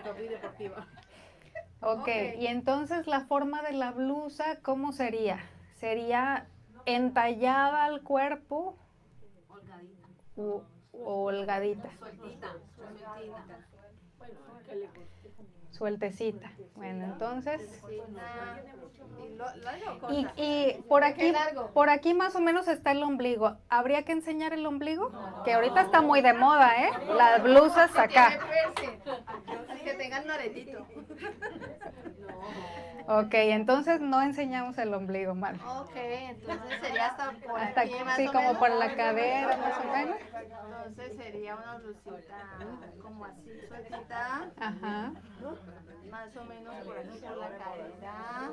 Torri deportiva. Ok, y entonces la forma de la blusa, ¿cómo sería? ¿Sería entallada al cuerpo? Holgadita. O holgadita, Sueltita. sueltecita. Bueno, entonces, ¿Y largo o corta? y ¿Qué largo? por aquí más o menos está el ombligo. ¿Habría que enseñar el ombligo? Que ahorita está muy de moda, ¿eh? Las blusas acá. Que tengan un aretito. Ok, entonces no enseñamos el ombligo, mal. Ok, entonces sería hasta por Hasta aquí más sí, o como menos. por la cadera, más o menos. Entonces sería una blusita como así sueltita, Ajá. más o menos por aquí por la cadera.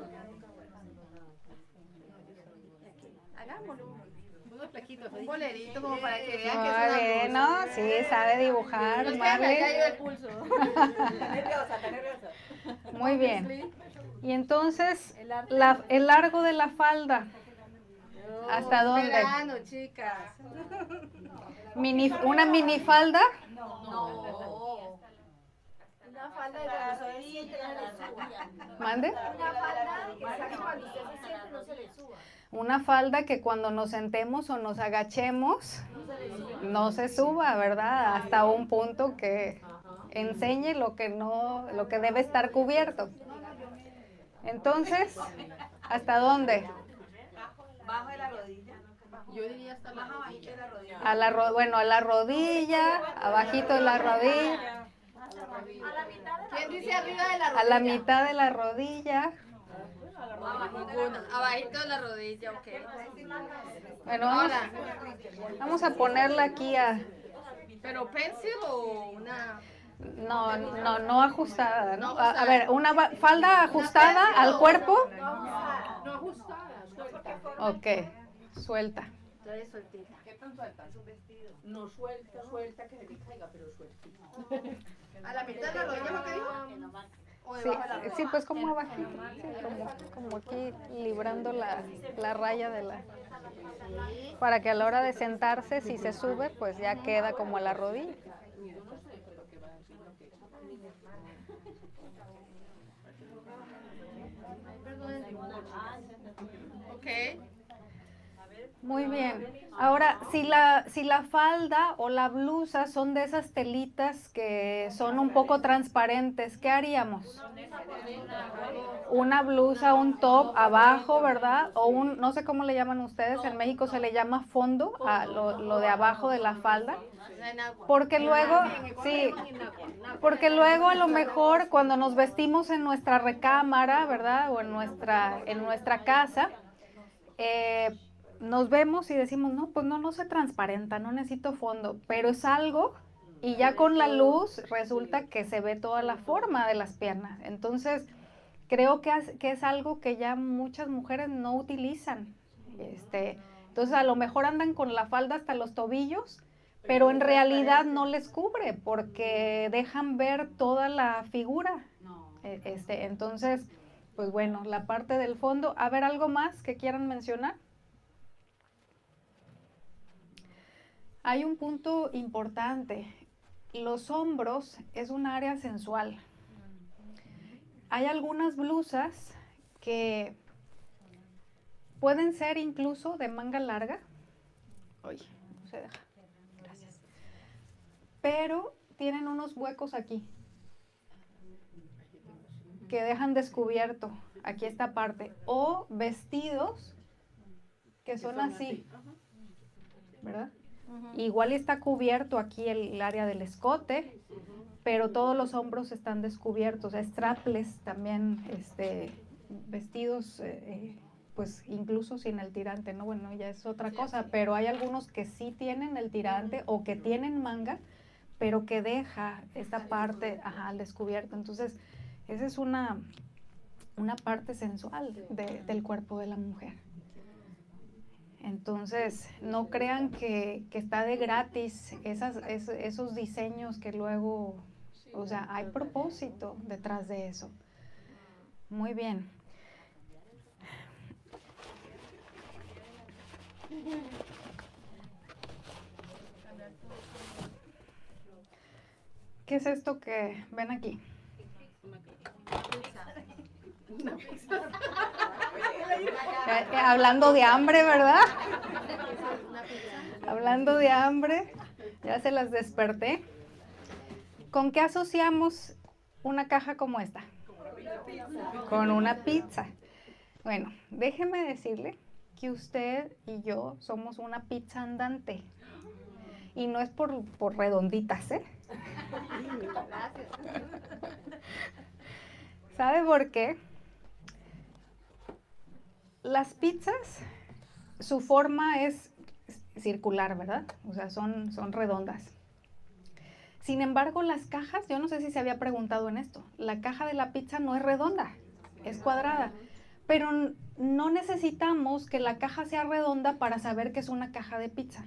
Hagámoslo. Unos flequitos, un bolerito como para que vean que es una Muy bien, blusa. ¿no? Sí, sabe dibujar, No es que me ha Marley. caído el pulso. Está nerviosa. Muy bien. Y entonces, el largo de la falda, ¿hasta dónde? Verano, chicas. ¿Una minifalda? No. Una falda de cuando se siente no le suba. ¿Mande? Una falda que sabe cuando usted se siente no se le suba. Una falda que cuando nos sentemos o nos agachemos, no se suba, ¿verdad? Hasta un punto que enseñe lo que debe estar cubierto. Entonces, ¿hasta dónde? Bajo de la rodilla. Yo diría hasta Más abajito de la rodilla. A la rodilla, abajito de la rodilla, ¿Quién dice arriba de la rodilla? a la mitad de la rodilla. Abajito de la rodilla, ok. Bueno, vamos a ponerla aquí a... ¿Pero pencil o una...? No ajustada, ¿no? A ver, una falda ajustada al cuerpo. No ajustada, suelta. Ok, suelta. Entonces sueltita. ¿Qué tan suelta? Es un vestido. No suelta que se le caiga, pero sueltita. ¿A la mitad de la rodilla lo que dijo? ¿O Sí, debajo de la rodilla? sí, pues como abajito, sí, como aquí librando la raya de la... Para que a la hora de sentarse, si se sube, pues ya queda como a la rodilla. Ok. Muy bien. Ahora, si la falda o la blusa son de esas telitas que son un poco transparentes, ¿qué haríamos? Una blusa, un top abajo, ¿verdad? O no sé cómo le llaman ustedes, en México se le llama fondo a lo de abajo de la falda. Porque luego, sí, porque luego a lo mejor cuando nos vestimos en nuestra recámara, ¿verdad? O en nuestra casa, nos vemos y decimos, no, pues no se transparenta, no necesito fondo, pero es algo y ya con la luz resulta que se ve toda la forma de las piernas. Entonces, creo que es algo que ya muchas mujeres no utilizan. Entonces, a lo mejor andan con la falda hasta los tobillos, pero en realidad no les cubre porque dejan ver toda la figura. Entonces, pues bueno, la parte del fondo. A ver, ¿algo más que quieran mencionar? Hay un punto importante. Los hombros es un área sensual. Hay algunas blusas que pueden ser incluso de manga larga. Oye, no se deja. Gracias. Pero tienen unos huecos aquí. que dejan descubierto aquí esta parte, o vestidos que son así, ¿verdad? Igual está cubierto aquí el área del escote, pero todos los hombros están descubiertos, strapless también, vestidos, pues incluso sin el tirante, ¿no? Bueno, ya es otra cosa, pero hay algunos que sí tienen el tirante o que tienen manga, pero que deja esta parte al descubierto. Entonces, esa es una parte sensual del cuerpo de la mujer. Entonces, no crean que está de gratis esos diseños que luego, o sea, hay propósito detrás de eso. Muy bien. ¿Qué es esto que ven aquí? Hablando de hambre, ¿verdad? Hablando de hambre, ya se las desperté. ¿Con qué asociamos una caja como esta? Con una pizza. Bueno, déjeme decirle que usted y yo somos una pizza andante. Y no es por redonditas, ¿eh? ¿Sabe por qué? Las pizzas, su forma es circular, ¿verdad? O sea, son redondas. Sin embargo, las cajas, yo no sé si se había preguntado en esto, la caja de la pizza no es redonda, es cuadrada. Pero no necesitamos que la caja sea redonda para saber que es una caja de pizza,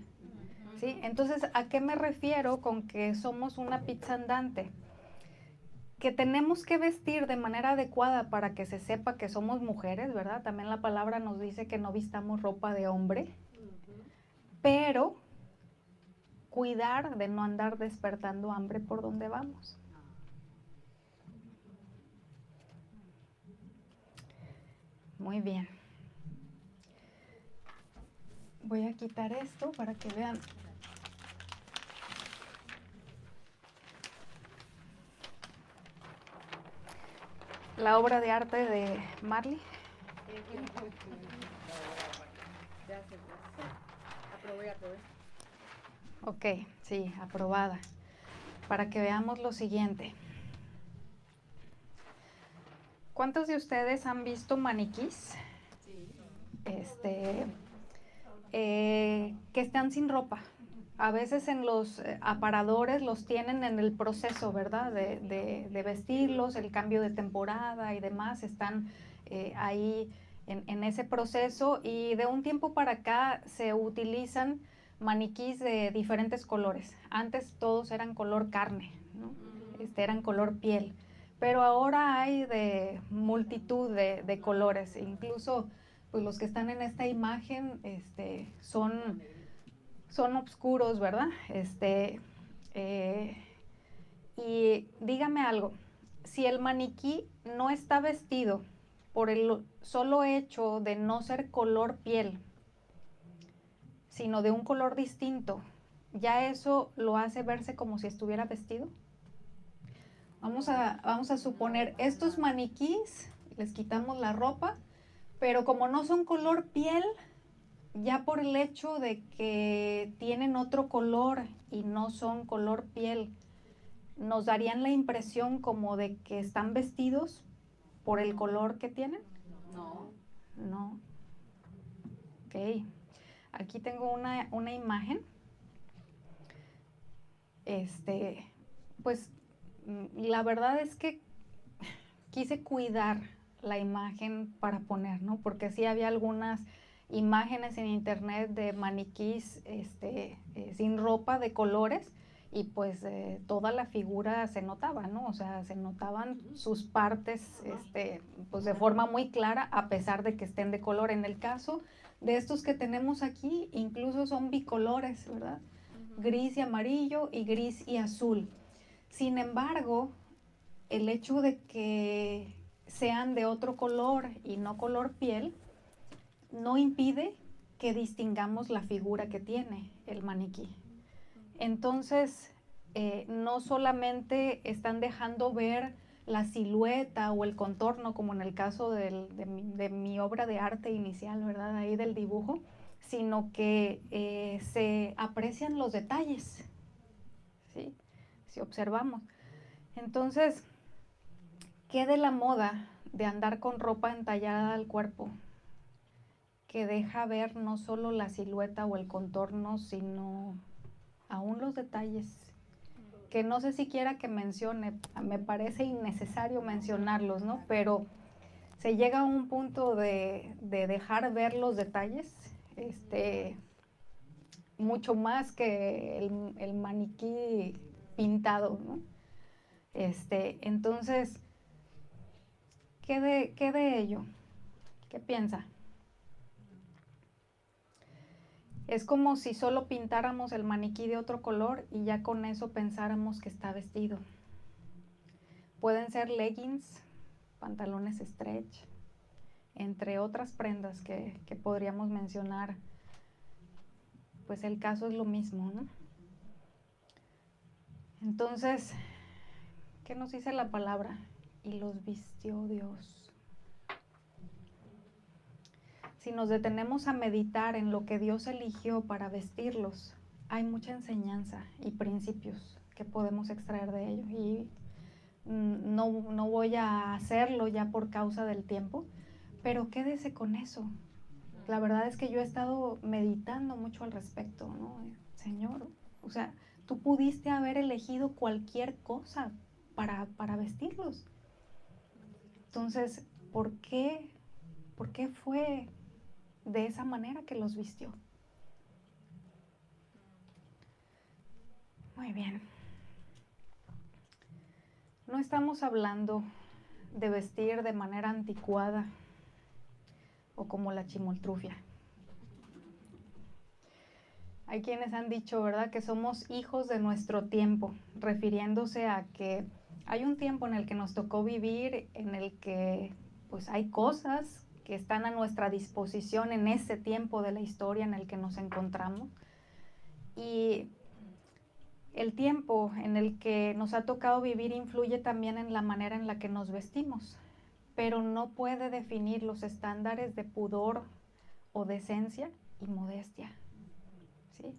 ¿sí? Entonces, ¿a qué me refiero con que somos una pizza andante? Que tenemos que vestir de manera adecuada para que se sepa que somos mujeres, ¿verdad? También la palabra nos dice que no vistamos ropa de hombre, pero cuidar de no andar despertando hambre por donde vamos. Muy bien. Voy a quitar esto para que vean. La obra de arte de Marley. Aprobé. Ok, sí, aprobada. Para que veamos lo siguiente. ¿Cuántos de ustedes han visto maniquís? Sí. Que están sin ropa? A veces en los aparadores los tienen en el proceso, ¿verdad? De vestirlos, el cambio de temporada y demás, están ahí en ese proceso, y de un tiempo para acá se utilizan maniquís de diferentes colores. Antes todos eran color carne, ¿no? Eran color piel, pero ahora hay de multitud de colores, incluso pues los que están en esta imagen son oscuros, ¿verdad? Y dígame algo, si el maniquí no está vestido por el solo hecho de no ser color piel, sino de un color distinto, ¿ya eso lo hace verse como si estuviera vestido? Vamos a suponer, estos maniquís, les quitamos la ropa, pero como no son color piel, ya por el hecho de que tienen otro color y no son color piel, ¿nos darían la impresión como de que están vestidos por el color que tienen? No. No. Ok. Aquí tengo una imagen. Pues la verdad es que quise cuidar la imagen para poner, ¿no? Porque sí había algunas imágenes en internet de maniquís sin ropa de colores, y pues toda la figura se notaba, ¿no? O sea, se notaban sus partes pues de forma muy clara, a pesar de que estén de color. En el caso de estos que tenemos aquí, incluso son bicolores, ¿verdad? Gris y amarillo y gris y azul. Sin embargo, el hecho de que sean de otro color y no color piel no impide que distingamos la figura que tiene el maniquí. Entonces, no solamente están dejando ver la silueta o el contorno, como en el caso de mi obra de arte inicial, ¿verdad? Ahí del dibujo, sino que se aprecian los detalles, ¿sí? Si observamos. Entonces, ¿qué de la moda de andar con ropa entallada al cuerpo? Que deja ver no solo la silueta o el contorno, sino aún los detalles, que no sé si quiera que mencione, me parece innecesario mencionarlos, ¿no? Pero se llega a un punto de dejar ver los detalles, mucho más que el maniquí pintado, ¿no? Entonces, ¿qué de ello? ¿Qué piensa? Es como si solo pintáramos el maniquí de otro color y ya con eso pensáramos que está vestido. Pueden ser leggings, pantalones stretch, entre otras prendas que podríamos mencionar. Pues el caso es lo mismo, ¿no? Entonces, ¿qué nos dice la palabra? Y los vistió Dios. Si nos detenemos a meditar en lo que Dios eligió para vestirlos, hay mucha enseñanza y principios que podemos extraer de ello. Y no voy a hacerlo ya por causa del tiempo, pero quédese con eso. La verdad es que yo he estado meditando mucho al respecto, ¿no? Señor, o sea, tú pudiste haber elegido cualquier cosa para vestirlos. Entonces, ¿por qué fue de esa manera que los vistió? Muy bien. No estamos hablando de vestir de manera anticuada o como la chimoltrufia. Hay quienes han dicho, ¿verdad?, que somos hijos de nuestro tiempo, refiriéndose a que hay un tiempo en el que nos tocó vivir, en el que pues hay cosas que están a nuestra disposición en ese tiempo de la historia en el que nos encontramos. Y el tiempo en el que nos ha tocado vivir influye también en la manera en la que nos vestimos, pero no puede definir los estándares de pudor o decencia y modestia. ¿Sí?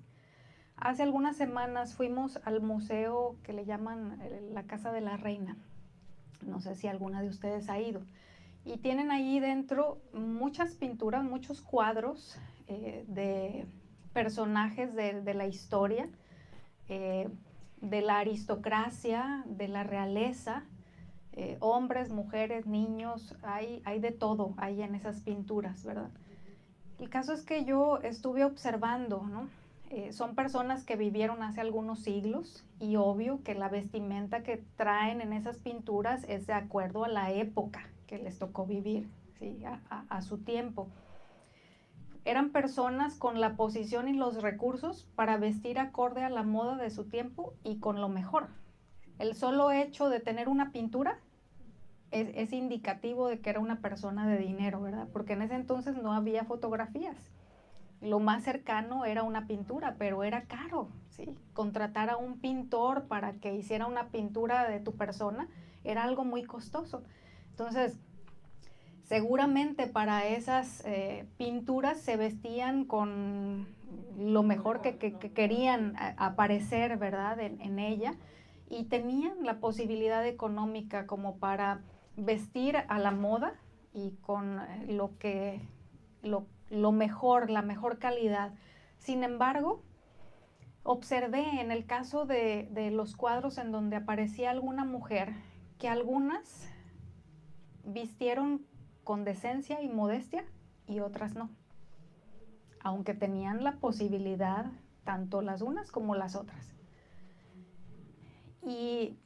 Hace algunas semanas fuimos al museo que le llaman la Casa de la Reina. No sé si alguna de ustedes ha ido. Y tienen ahí dentro muchas pinturas, muchos cuadros de personajes de la historia, de la aristocracia, de la realeza, hombres, mujeres, niños, hay de todo ahí en esas pinturas, ¿verdad? El caso es que yo estuve observando, ¿no? Son personas que vivieron hace algunos siglos y obvio que la vestimenta que traen en esas pinturas es de acuerdo a la época que les tocó vivir, ¿sí? A su tiempo. Eran personas con la posición y los recursos para vestir acorde a la moda de su tiempo y con lo mejor. El solo hecho de tener una pintura es indicativo de que era una persona de dinero, ¿verdad? Porque en ese entonces no había fotografías. Lo más cercano era una pintura, pero era caro, ¿sí? Contratar a un pintor para que hiciera una pintura de tu persona era algo muy costoso. Entonces, seguramente para esas pinturas se vestían con lo mejor que querían aparecer, ¿verdad?, en ella, y tenían la posibilidad económica como para vestir a la moda y con lo mejor, la mejor calidad. Sin embargo, observé en el caso de los cuadros en donde aparecía alguna mujer, que algunas vistieron con decencia y modestia y otras no, aunque tenían la posibilidad, tanto las unas como las otras. Y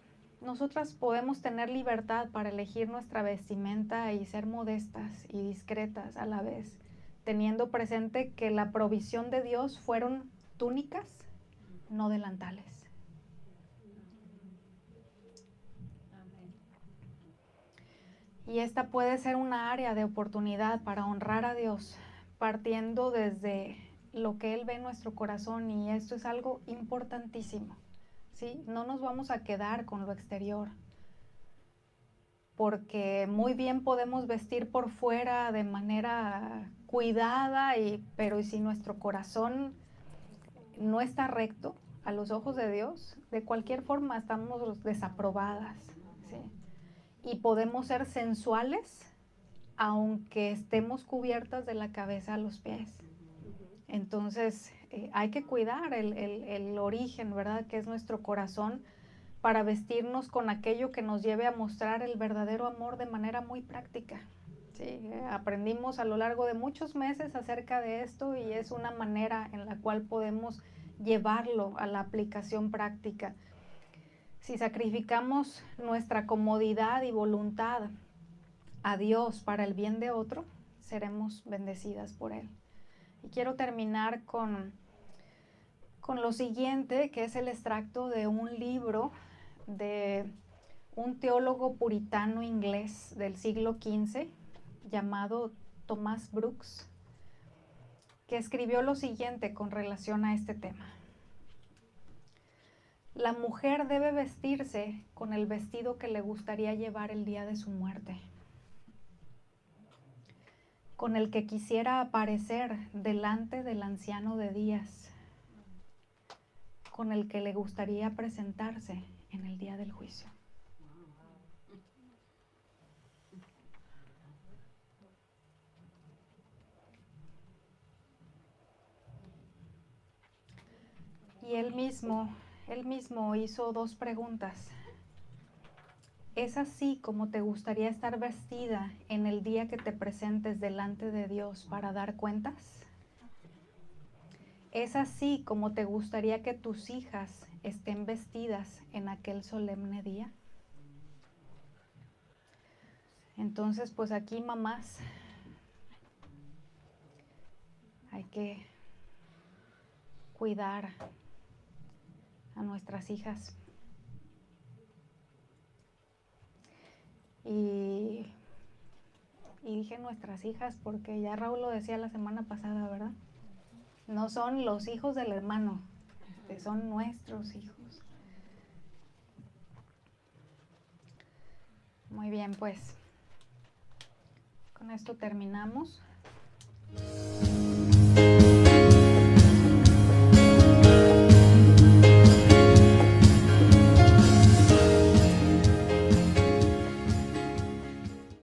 nosotras podemos tener libertad para elegir nuestra vestimenta y ser modestas y discretas a la vez, teniendo presente que la provisión de Dios fueron túnicas, no delantales. Y esta puede ser una área de oportunidad para honrar a Dios, partiendo desde lo que Él ve en nuestro corazón, y esto es algo importantísimo, ¿sí? No nos vamos a quedar con lo exterior. porque muy bien podemos vestir por fuera de manera cuidada, pero ¿y si nuestro corazón no está recto a los ojos de Dios? De cualquier forma estamos desaprobadas, ¿sí? Y podemos ser sensuales aunque estemos cubiertas de la cabeza a los pies. Entonces hay que cuidar el origen, ¿verdad? Que es nuestro corazón, para vestirnos con aquello que nos lleve a mostrar el verdadero amor de manera muy práctica. Sí, aprendimos a lo largo de muchos meses acerca de esto y es una manera en la cual podemos llevarlo a la aplicación práctica. Si sacrificamos nuestra comodidad y voluntad a Dios para el bien de otro, seremos bendecidas por Él. Y quiero terminar con lo siguiente, que es el extracto de un libro de un teólogo puritano inglés del siglo XV llamado Thomas Brooks, que escribió lo siguiente con relación a este tema. La mujer debe vestirse con el vestido que le gustaría llevar el día de su muerte, con el que quisiera aparecer delante del anciano de días, con el que le gustaría presentarse en el día del juicio. Y él mismo hizo dos preguntas. ¿Es así como te gustaría estar vestida en el día que te presentes delante de Dios para dar cuentas? ¿Es así como te gustaría que tus hijas estén vestidas en aquel solemne día? Entonces, pues aquí, mamás, hay que cuidar a nuestras hijas. Y dije nuestras hijas porque ya Raúl lo decía la semana pasada, ¿verdad? No son los hijos del hermano, son nuestros hijos. Muy bien, pues con esto terminamos.